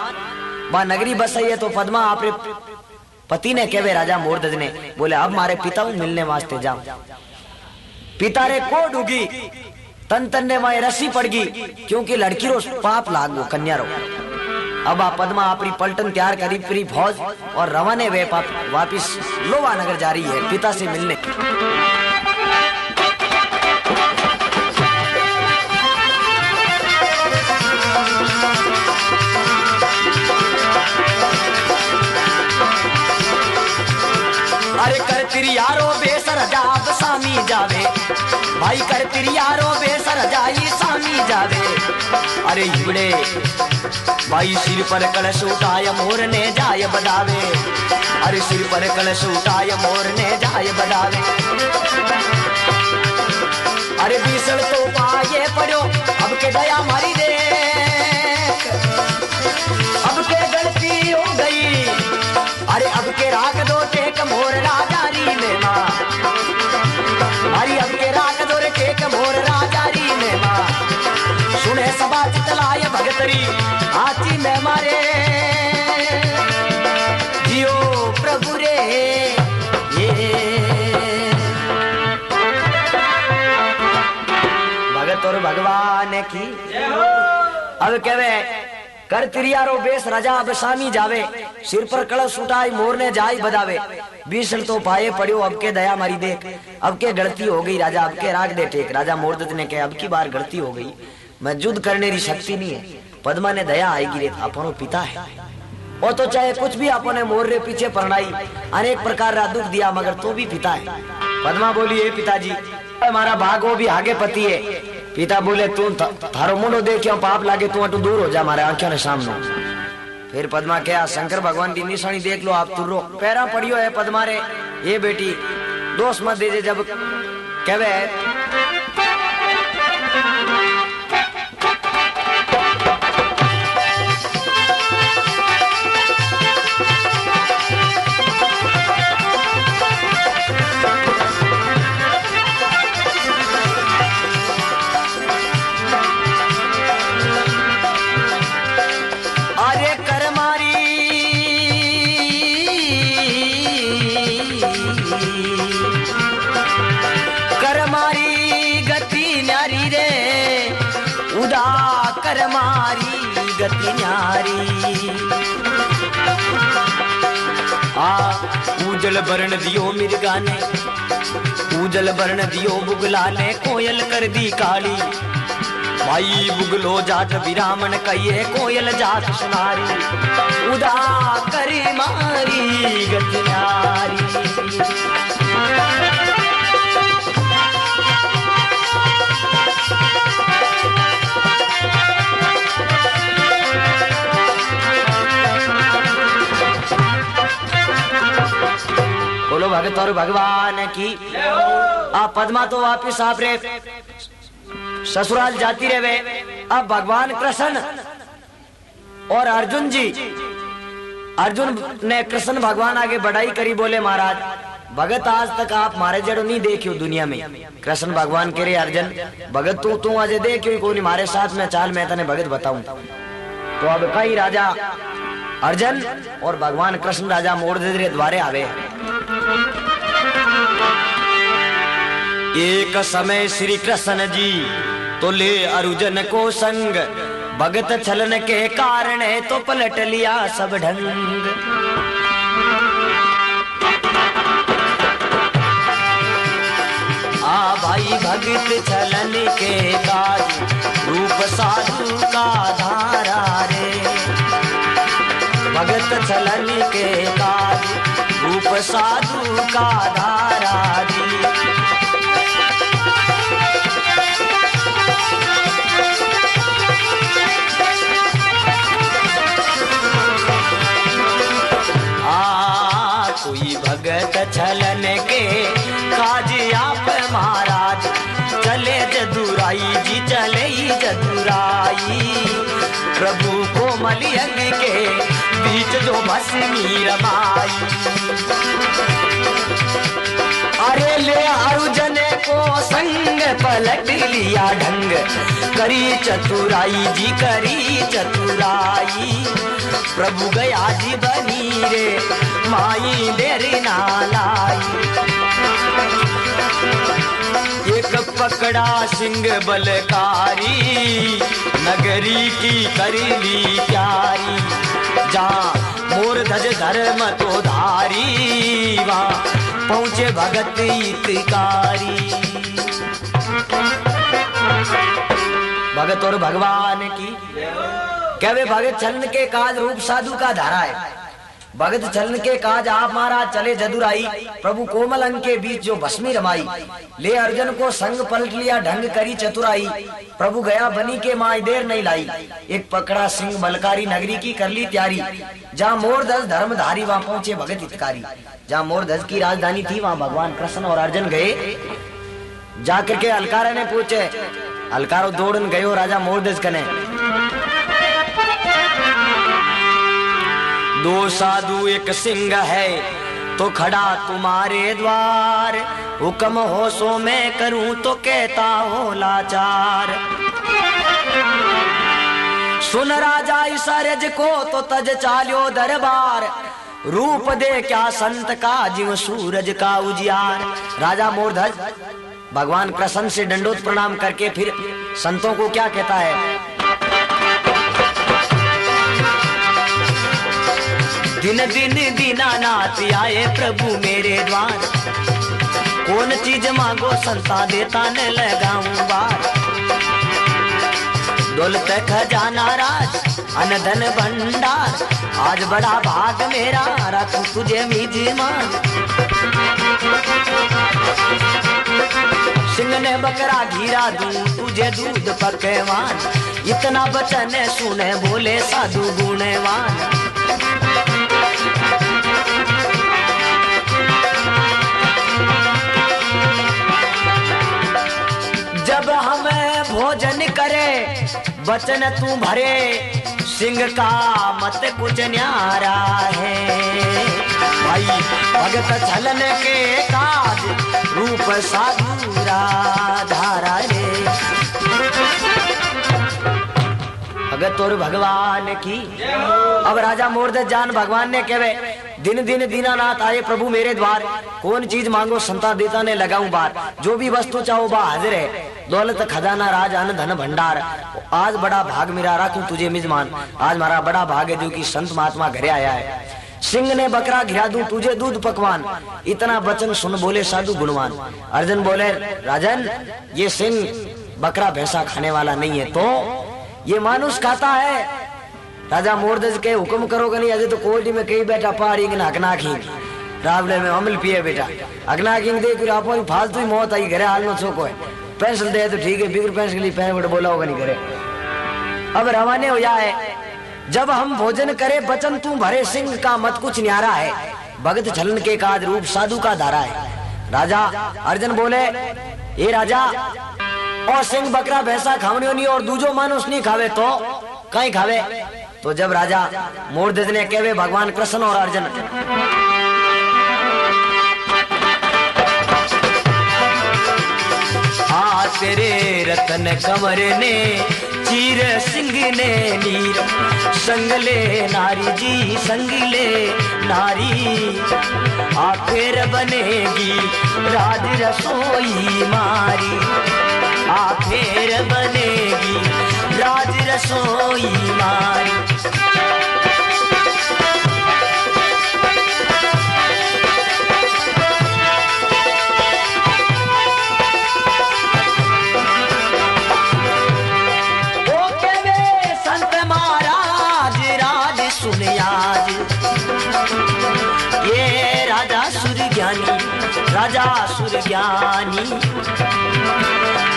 S1: वहां नगरी बसाई है। तो पद्मा अपने पति ने कहे राजा मोरध्वज ने, बोले अब मारे पिता मिलने वास्ते जाओ। पिता रे को डूगी तन तन ने वहां रस्सी पड़ गई, क्योंकि लड़की रो पाप लागो कन्या रो। अब आप पद्मा अपनी पलटन तैयार करी पूरी फौज और रवाने वे वापिस लोवा नगर जा रही है पिता से मिलने। अरे कर तेरी यारो बेसर जाब सामी जावे, भाई कर तेरी यारो बेसर जाई सामी जावे। अरे हिबड़े भाई सिर पर कलश उठाय मोर ने जाय बदावे। अरे सिर पर कलश उठाय मोर ने जाय बदावे। अरे बीसड़ तो पाए पड़ो अब के दया मारी देख, अब के गलती हो गई। अरे अब के राख दो टेक मोर राजारी में मां। अरे अब के राख दो टेक मोर राजारी में मां। सुने सबा चितलाय भगतरी आची में मारे। जियो प्रभु रे ये भगत और भगवान की जय हो। अब कहवे कर तिरियारो बेस राजा अब सामी जावे। सिर पर कलश उठाई मोर ने जाई बदावे। बीसड़ तो पाए पड़ियो अब के दया मारी देख। अब के गलती हो गई राजा अब के राग दे टेक। राजा मोरध्वज ने कहा अब की बार गलती हो गई, मैं युद्ध करने की शक्ति नहीं है। पद्मा ने दया आएगी रे अपनो पिता है, वो तो चाहे कुछ भी अपने मोर रे पीछे परनाई अनेक प्रकार का दुख दिया, मगर तो भी पिता है। पद्मा बोली हे पिताजी हमारा भाग वो भी आगे पति है। पिता बोले तू थारो मुंडो देखियो पाप लागे तू अटू दूर हो जा, हमारे आंखों ने सामने। फिर पद्मा क्या शंकर भगवान की निशानी देख लो आप तुर्रो पैरा पड़ियो है पद्मा रे ये बेटी दोष मत दीजिए जब कहवे कर मारी गति न्यारी आ उजल बरण दियो मिर्गा ने उजल बरण दियो बुगला ने कोयल कर दी काली भाई बुगलो जात विरामन कहिए कोयल जात सुनारी उदा करी मारी गति न्यारी बोलो भगत और भगवान की आप पद्मा तो वापिस आप रे ससुराल जाती रहे। अब भगवान कृष्ण और अर्जुन जी अर्जुन ने कृष्ण भगवान आगे बढ़ाई करी बोले महाराज भगत आज तक आप मारे जड़ो नहीं देखियो दुनिया में। कृष्ण भगवान कह रहे अर्जुन भगत तू आज देखियो कोई मारे साथ में चाल मैं तने भगत बताऊं। तो अब कई राजा अर्जुन और भगवान कृष्ण राजा मोरधे द्वारे आवे। एक समय श्री कृष्ण जी तो ले अर्जुन को संग भगत छलन के कारण तो पलट लिया सब ढंग। आ भाई भगत छलन के काज रूप साधु का धारा रे भगत छलन के काज रूप साधु का धारा दी। कोई भगत छलन के काज आप महाराज चले जदुराई जी चले जदुराई प्रभु को मलियंग के बीच जो भस्मी रमाई। अरे ले अर्जुन को संग पलट लिया ढंग करी चतुराई जी करी चतुराई प्रभु गया जी बनी रे माई देरी ना लाई। एक पकड़ा सिंह बलकारी नगरी की करीली प्यारी जहाँ मोर ध्वज धर्म तो धारी वहाँ पहुँचे भगत हितकारी। भगत और भगवान की क्या वे भगत छलन के काज रूप साधु का धारा है। भगत छलन के काज आप महाराज चले जदुराई प्रभु कोमल अंग के बीच जो भस्मी रमाई ले अर्जुन को संग पलट लिया ढंग करी चतुराई प्रभु गया बनी के माई देर नहीं लाई। एक पकड़ा सिंह बलकारी नगरी की कर ली तैयारी जहाँ मोरध्वज धर्मधारी वहाँ पहुंचे भगत हितकारी। जहाँ मोरध्वज की राजधानी थी वहाँ भगवान कृष्ण और अर्जुन गए। जाकर के अलकारा ने पूछे अलकारो दौड़न गयो राजा मोरध्वज कने दो साधु एक सिंह है तो खड़ा तुम्हारे द्वार हुक्म हो सो मैं करूं तो कहता हो लाचार। सुन राजा इस अर्ज को तो तज चाल्यो दरबार रूप दे क्या संत का जीव सूरज का उजियार। राजा मोरध्वज भगवान कृष्ण से दंडोत प्रणाम करके फिर संतों को क्या कहता है दिन दिन दीनानाथ आए प्रभु मेरे द्वार कौन चीज मांगो संता देता न लगाऊं बार। दौलत खजाना राज अनधन भंडार आज बड़ा भाग मेरा रखूं तुझे मेजबान। सिंह ने बकरा घीरा दूं तुझे दूध पकवान, इतना वचन सुने बोले साधु गुणवान। जब हमें भोजन करे वचन तू भरे, सिंह का मत कुछ न्यारा है। भाई भगत छलन के काज रूप साधु राधारा रे। भगत और भगवान की। अब राजा मोरदज जान भगवान ने कहे दिन दिन दीनानाथ आए प्रभु मेरे द्वार, कौन चीज मांगो संता देता ने लगाऊं बार, जो भी वस्तु चाहो बा हाजिर है, दौलत खजाना राज अन्न धन भंडार। आज बड़ा भाग मेरा राखूं तुझे मिजमान, आज हमारा बड़ा भाग है जो कि संत महात्मा घरे आया है। सिंह ने बकरा घिरा दूं तुझे दूध पकवान, इतना वचन सुन बोले साधु गुणवान। अर्जुन बोले राजन ये सिंह बकरा भैंसा खाने वाला नहीं है, तो ये मानुष खाता है। राजा मोरदज के हुक्म करोगे नहीं, अजय तो कोल्टी में कई बैठा पहाड़ी अगना खींच रावले में अमल पिए बेटा अगना खींच दे, फिर आप फालतू ही मौत आई घरे हाल में चौको है। पेंसिल दे तो ठीक है, बिगर पेंसिल के लिए पैर बोला होगा नहीं करे। अब रवाने हो जाए, जब हम भोजन करे बचन तू भरे, सिंह का मत कुछ न्यारा है, भगत छलन के काज रूप साधु का धारा है। राजा अर्जुन बोले ये राजा और सिंह बकरा भैंसा खावने नहीं और दूजो मानुष नहीं खावे तो कहीं खावे। तो जब राजा मोरदज ने कहे भगवान कृष्ण और अर्जुन आ तेरे रतन कंवर ने चीर सिंह ने नीर, संगले नारी जी संगले नारी, आखिर बनेगी राज रसोई मारी, आखिर बनेगी राज रसोई मारी। ये राजा सुर ज्ञानी,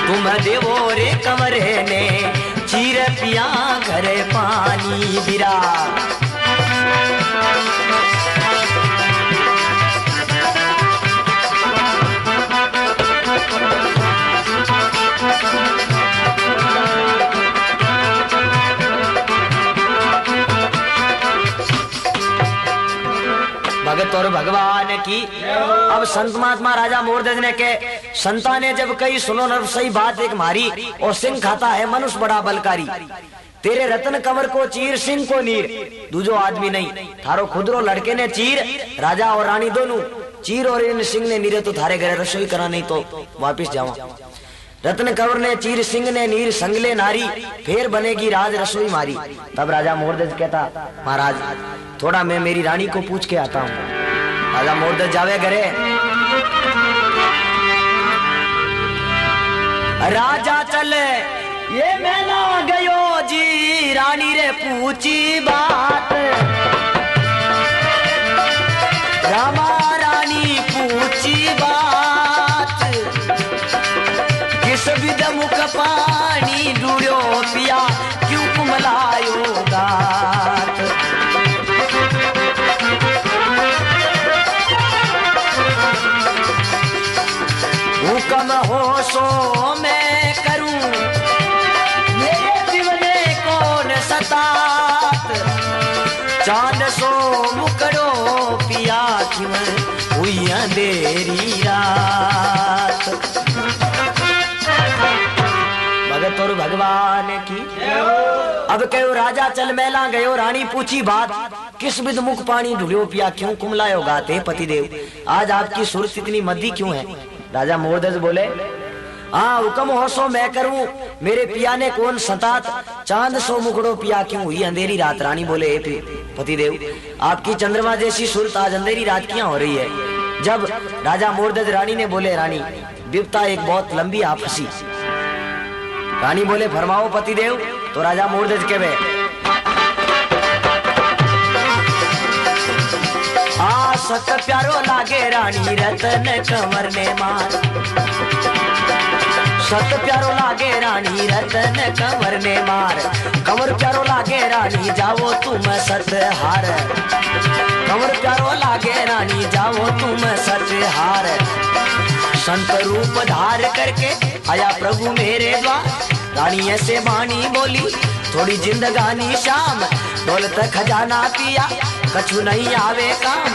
S1: तुम देवो रे कंवरे ने चीर पिया घरे पानी बिरा। भगत और भगवान की। अब संत महात्मा राजा मोरदज ने के संता ने जब कही सुनो नर सही बात एक मारी, और सिंह खाता है मनुष्य बड़ा बलकारी, तेरे रतन कंवर को चीर सिंह को नीर, दूजो आदमी नहीं थारो खुदरो लड़के ने चीर, राजा और रानी दोनों चीर और इन सिंह ने नीरे, तो थारे घरे रसोई करा नहीं तो वापिस जाओ। रत्न कंवर ने चीर सिंह ने नीर संगले नारी, फिर बनेगी राज रसोई मारी। तब राजा मोरदज कहता महाराज थोड़ा मैं मेरी रानी को पूछ के आता हूँ। राजा मोरदज जावे घरे, राजा चले ये मेला गयो जी, रानी रे पूछी बात, रामा रानी पूछी बात, किस विध मुख पानी डूड़ो पिया, क्यों कुमलायो गात। हुक्म हो सो मैं करूं, मेरे जीवने कौन सतात, चांद सो मुकड़ो पिया, क्यों हुई अंधेरी रात। भगत और भगवान की। अब कहो राजा चल मेला गयो, रानी पूछी बात, किस विध मुख पानी ढूंढो पिया, क्यों कुमलायो गाते पतिदेव, आज आपकी सूरत इतनी मद्दी क्यों है। राजा मोरदज बोले हाँ हुक्म हो सो मैं करूं, मेरे पिया ने कौन सतात, चांद सो मुखड़ो पिया, क्यों हुई अंधेरी रात। रानी बोले पतिदेव आपकी चंद्रमा जैसी सूरत आज अंधेरी रात क्यों हो रही है। जब राजा मोरदज रानी ने बोले रानी विपता एक बहुत लंबी आप हंसी। रानी बोले फरमाओ पतिदेव। तो राजा मोरदज के वे सत प्यारो लागे रानी रतन कंवर ने मार, सत प्यारो लागे रानी रतन कंवर ने मार, कंवर प्यारो लागे रानी जाओ तुम सत हार, कंवर प्यारो लागे रानी जाओ तुम सत हार। संत रूप धार करके आया प्रभु मेरे द्वार, रानी ऐसे बाणी बोली थोड़ी जिंदगानी शाम, दौलत खजाना पिया कछु नहीं आवे काम।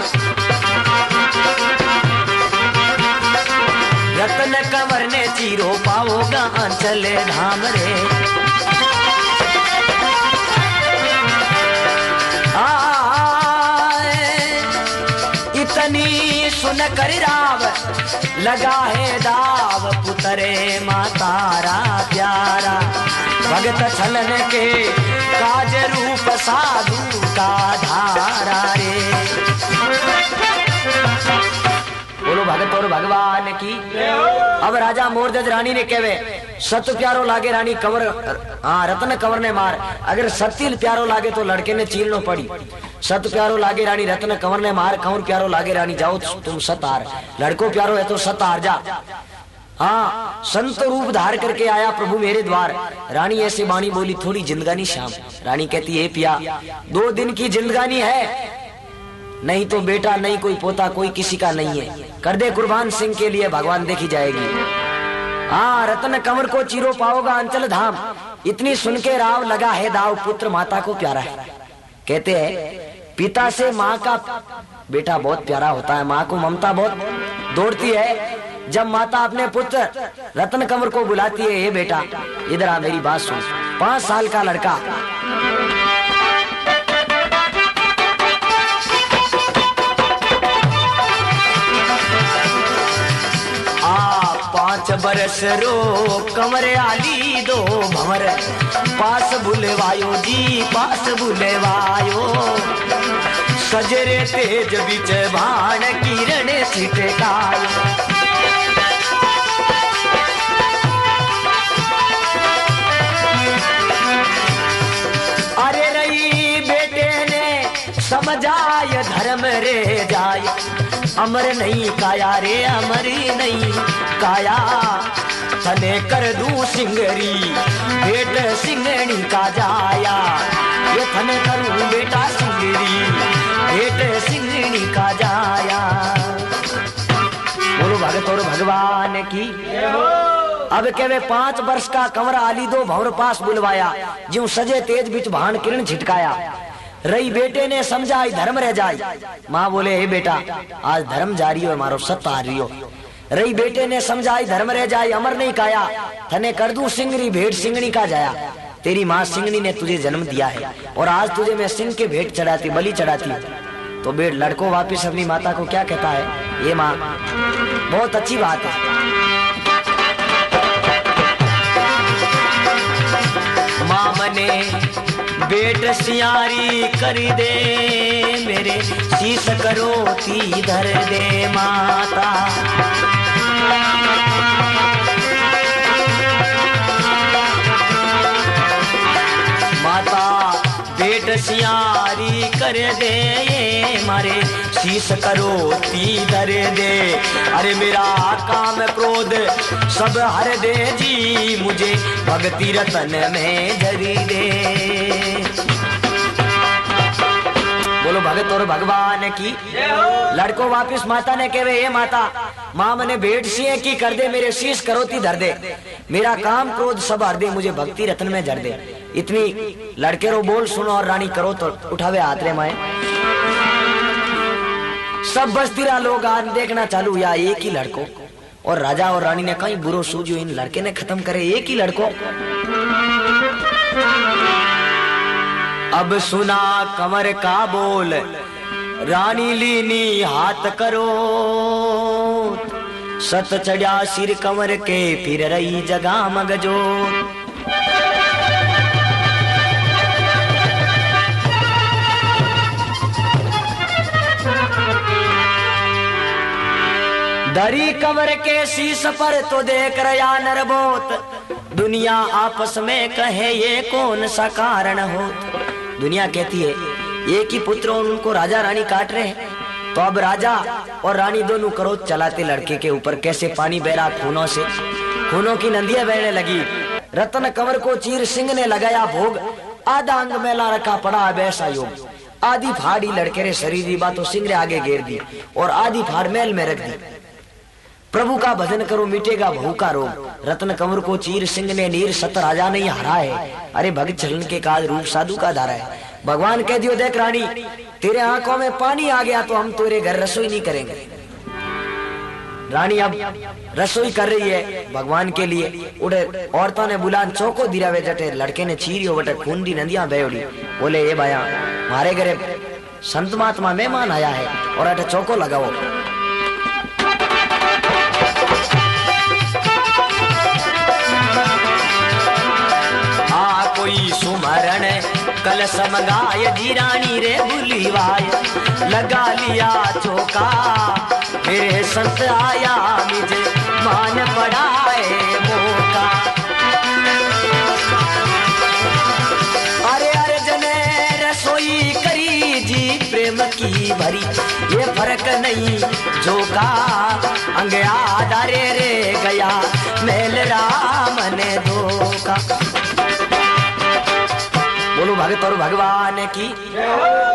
S1: रतन कंवर ने चीरो पाओगा चले धाम रे, इतनी सुन कर राव लगा है दाव, पुतरे मातारा प्यारा भगत छलन के काज रूप साधु का धारा रे। बोलो भगत और भगवान की। अब राजा मोरध्वज रानी ने कहवे सत प्यारो लागे रानी कंवर, रतन कंवर ने मार, अगर सती प्यारो लागे तो लड़के ने चीरनो पड़ी। सत प्यारो लागे रानी रतन कंवर ने मार, कंवर प्यारो लागे रानी जाओ तुम सत हार, लड़को प्यारो है तो सत हार जा। हाँ, संत रूप धार करके आया प्रभु मेरे द्वार, रानी ऐसे बाणी बोली थोड़ी जिंदगानी शाम। रानी कहती है पिया 2 दिन की जिंदगानी है, नहीं तो बेटा नहीं कोई पोता कोई किसी का नहीं है, कर दे कुर्बान सिंह के लिए भगवान देखी जाएगी। हाँ, रतन कंवर को चीरो पाओगा अंचल धाम, इतनी सुन के राव लगा है दाव, पुत्र माता को प्यारा है। कहते हैं पिता से माँ का बेटा बहुत प्यारा होता है, माँ को ममता बहुत दौड़ती है। जब माता अपने पुत्र रतन कंवर को बुलाती है, ये बेटा इधर आ मेरी बात सुन, 5 साल का लड़का 5 बरस रो कंवर आली 2 भंवर, पास बुलवायो जी पास बुलवायो, सजरे तेज बीच भाण किरण छिटकायो। अरे रही बेटे ने समझाय धर्म रे जाय, अमर नहीं काया रे अमरी नहीं काया, थने कर दूं सिंगरी भेट सिंगणी का जाया, ये थने करूं बेटा सिंगरी भेट सिंगणी का जाया। बोलो भगत और भगवान की। अब कहवे 5 वर्ष का कंवर आली 2 भंवर पास बुलवाया, ज्यों सजे तेज बिच भान किरण झिटकाया। रही बेटे ने समझाई धर्म रह जाई, माँ बोले हे बेटा आज धर्म जारी हो मारो सत आ रही हो। रही बेटे ने समझाई धर्म रह जाई, अमर नहीं काया, थने कर दूं सिंगरी भेंट सिंगणी का जाया। तेरी माँ सिंगणी ने तुझे जन्म दिया है और आज तुझे मैं सिंह के भेंट चढ़ाती बलि चढ़ाती, तो बेट लड़को वापिस अपनी माता को क्या कहता है, ये माँ बहुत अच्छी बात है। माँ मने बेट सियारी कर दे मेरे, शीश करो ती धर दे माता। माता बेट सियारी कर दे मारे, शीश करो ती धर दे। अरे मेरा काम क्रोध सब हर दे जी, मुझे भक्ति रतन में धरी दे। बोलो भगत और भगवान की। लड़को वापिस माता ने कहे ये माता माँ मने भेंट सिंह की कर दे, मेरे शीश करोती धर दे, मेरा काम क्रोध सब हर दे, मुझे भक्ति रतन में जर दे। इतनी लड़के रो बोल सुनो और रानी करो तो उठावे हाथ रे माए। सब बस्तीरा लोग आज देखना चालू या एक ही लड़को, और राजा और रानी ने कहीं बुरो सूझो इन लड़के ने खत्म करे एक ही लड़को। अब सुना कंवर का बोल, रानी लीनी हाथ करो, सत चढ़ा सिर कंवर के फिर रही जगह मगजो। दरी कंवर के शीश पर तो देख रहा नरबोत, दुनिया आपस में कहे ये कौन सा कारण हो। दुनिया कहती है एक ही पुत्र और उनको राजा रानी काट रहे हैं, तो अब राजा और रानी दोनों क्रोध चलाते लड़के के ऊपर, कैसे पानी बह रहा खूनों से। खूनों की नदियां बहने लगी। रत्न कंवर को चीर सिंह ने लगाया भोग, आधा अंग मेला रखा पड़ा वैसा योग। आधी फाड़ी लड़के रे शरीर दी बातों सिंह रे आगे घेर दी और आधी फाड़ मैल में रख दी। प्रभु का भजन करो मिटेगा भू का रोग। रत्न कंवर को चीर सिंह ने नीर सत राजा नहीं हारा है। अरे भगत चलन के काज रूप साधु का धारा है। भगवान कह दियो देख रानी तेरे आंखों में पानी आ गया तो हम तेरे घर रसोई नहीं करेंगे। रानी अब रसोई कर रही है भगवान के लिए। उड़े औरतों ने बुलान चौको दिरावे जटे लड़के ने चीरियो बटे खून दी नदियां बेवड़ी। बोले ये भाया मारे घरे संत महात्मा मेहमान आया है और अटे चौको लगाओ। कोई सुमरण कलश मंगाय जी रानी रे भूलीवाय लगा लिया चौका मेरे संत आया मुझे मान पड़ाए मौका। अरे अरे जने रसोई करी जी प्रेम की भरी ये फर्क नहीं झोंका अंग आधारे रे गया मेल राम ने धोखा। बोलो भगत और भगवान की।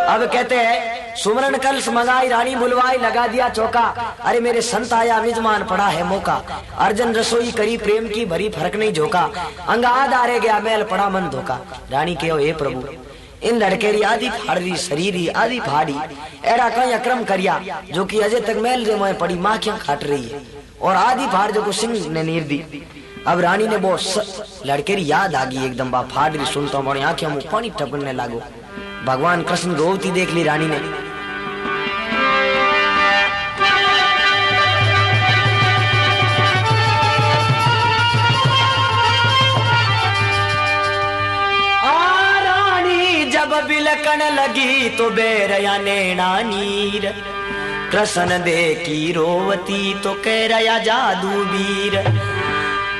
S1: अब कहते हैं सुमरन कलश मंगाई रानी बुलवाई लगा दिया चौका। अरे मेरे संत आया मिजमान पड़ा है मौका। अर्जन रसोई करी प्रेम की भरी फर्क नहीं झोंका अंग आधारे गया मैल पड़ा मन धोखा। रानी कहो हे प्रभु इन लड़के री आधी फाड़ी शरीरी आधी फाड़ी एड़ा कहीं अक्रम करिया जो कि अजय तक मैल जो मैं पड़ी माँ क्यों खाट रही है और आधी फाड़ जो को सिंह ने नीर दी। अब रानी ने बहुत लड़के री याद आ गई एकदम बा फाड़ रही सुनता हूँ आंखें मुंह पानी टपकने लागो। भगवान कृष्ण रोवती देख ली रानी ने। रानी जब बिलकन लगी तो बेरया नैना नीर कृष्ण देखी रोवती तो कह रया जादू वीर।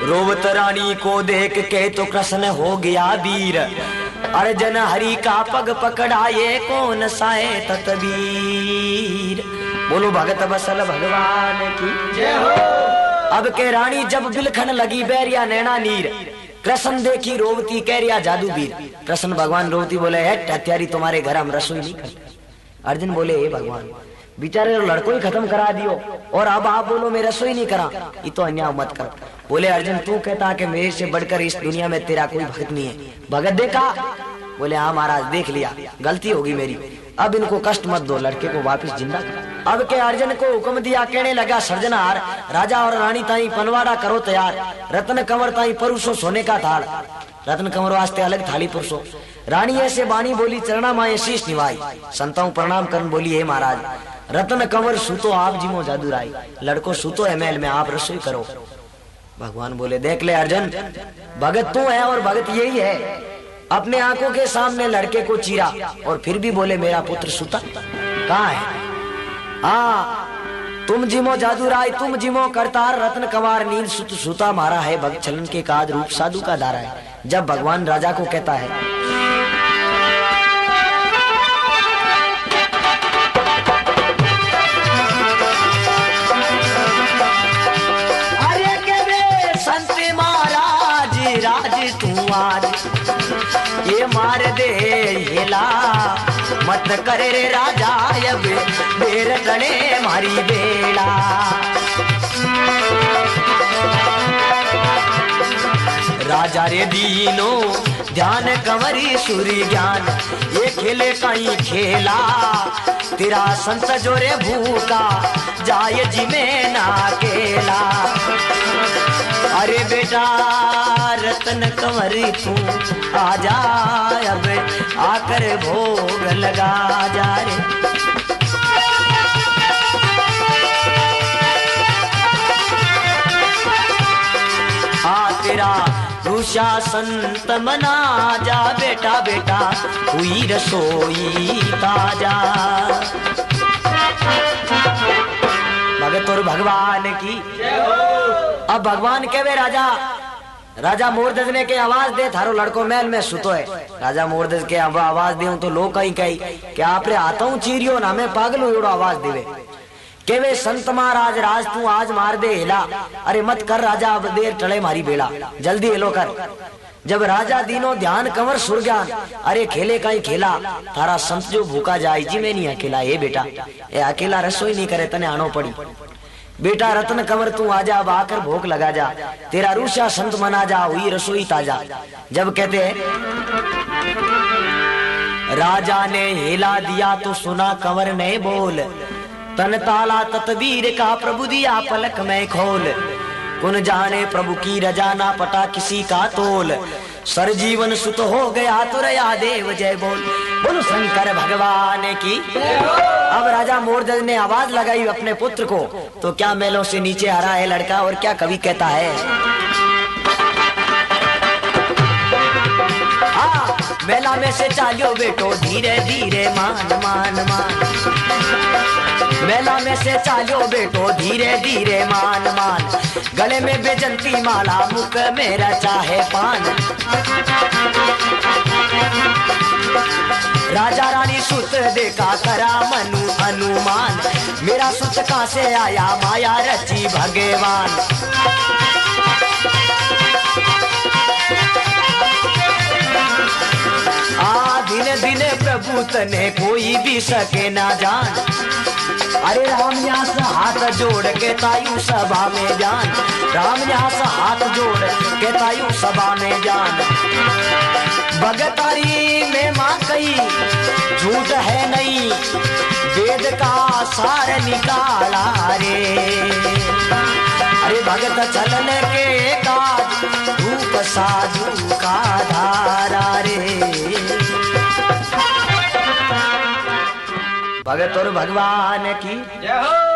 S1: रोवत रानी को देख के तो कृष्ण हो गया वीर। अर्जन हरि का पग पकड़ाए कौन साए ततवीर। बोलो भगत बसल भगवान की जय हो। अब के रानी जब बिलखन लगी बैरिया नैना नीर कृष्ण देखी रोवती कह रिया जादू वीर। कृष्ण भगवान रोवती बोले है हत्यारी तुम्हारे घर हम रसोई नहीं करते। अर्जुन बोले हे भगवान बेचारे लड़को ही खत्म करा दियो और अब आप बोलो मैं रसोई नहीं करा ये तो अन्याय मत कर। बोले अर्जुन तू कहता कि मेरे से बढ़कर इस दुनिया में तेरा कोई भगत नहीं है। भगत देखा? बोले हाँ महाराज देख लिया गलती होगी मेरी अब इनको कष्ट मत दो लड़के को वापस जिंदा कर। अब के अर्जुन को हुक्म दिया कहने लगा सर्जनहार राजा और रानी ताई पनवाड़ा करो तैयार। रत्न कंवर ताई परुषो सोने का थाल रत्न कंवर वास्ते अलग थाली पुरुषो। रानी ऐसे बानी बोली चरणा माए शीश निभाई। संताओं प्रणाम कर बोली हे महाराज रत्न कंवर सूतो आप जिमो जादू राई लड़को सूतो है महल में आप रसोई करो। भगवान बोले देख ले अर्जुन भगत तू है और भगत यही है। अपने आंखों के सामने लड़के को चीरा और फिर भी बोले मेरा पुत्र सूता कहाँ है। हाँ तुम जिमो जादू राय तुम जिमो करतार रत्न कंवर नील सुत सूता मारा है भक्त चलन के काज रूप साधु का धारा है। जब भगवान राजा को कहता है राज तू आज ये मार दे हेला मत करे रे राजा अब देर गणे मारी बेला। राजा रे दीनो ध्यान कंवरी सूर्य ज्ञान ये खेले कहीं खेला तेरा संत जोरे भूखा जाय जी में ना केला। अरे बेटा रत्न कंवरी तू आजा अब आकर भोग लगा जा रे। आ तेरा रूषा संत मना जा बेटा बेटा हुई रसोई ताजा। भगत और भगवान की अब भगवान कहवे राजा मोरदज ने के आवाज दे थारो लड़को महल में सुतो है। राजा मोरदज के आवाज दे तो लोग कहीं कही कि आप रे आता हूँ चीरियो ना मैं पागल हूँ आवाज देवे के वे संत महाराज राज तू आज मार दे हेला, अरे मत कर राजा अब देर टले मारी बेड़ा, जल्दी हेलो कर। जब राजा दीनो ध्यान कंवर सुर ज्ञान, अरे खेले का ही खेला, थारा संत जो भूखा जाए जी मैं नहीं अकेला, ये बेटा ये अकेला रसोई नहीं करे तने आनो पड़ी। बेटा रत्न कंवर तू आजा, अब आकर भोग लगा जा, तेरा रूषा संत मना जा, हुई रसोई ताजा। जब कहते हैं राजा ने हिला दिया तो सुना कंवर ने बोल, तन ताला ततबीर का प्रभु दिया पलक में खोल, कुन जाने प्रभु की रजा ना पटा किसी का तोल, सर जीवन सुत हो गया तो रया देव जय बोल, बोलो शंकर भगवान की। अब राजा मोरध्वज ने आवाज लगाई अपने पुत्र को, तो क्या मेलों से नीचे हरा है लड़का, और क्या कवि कहता है मेला में से चालियो बेटो धीरे धीरे मान मान मान, मेला में से चालियो बेटो धीरे धीरे मान मान, गले में बेजंती माला मुख मेरा चाहे पान। राजा रानी सुत देखा करा मनु अनुमान, मेरा सुत कहां से आया माया रची भगवान। दिन दिन प्रभु तने कोई भी सके ना जान, अरे राम यहाँ से हाथ जोड़ के तायु सभा में जान, राम यहाँ से हाथ जोड़ के तायु सभा में जान। भगतारी में माँ कही झूठ है नहीं, वेद का सार निकाला रे, अरे भगत चलन के काज रूप साधु का धारा रे। भगत और भगवान की जय हो।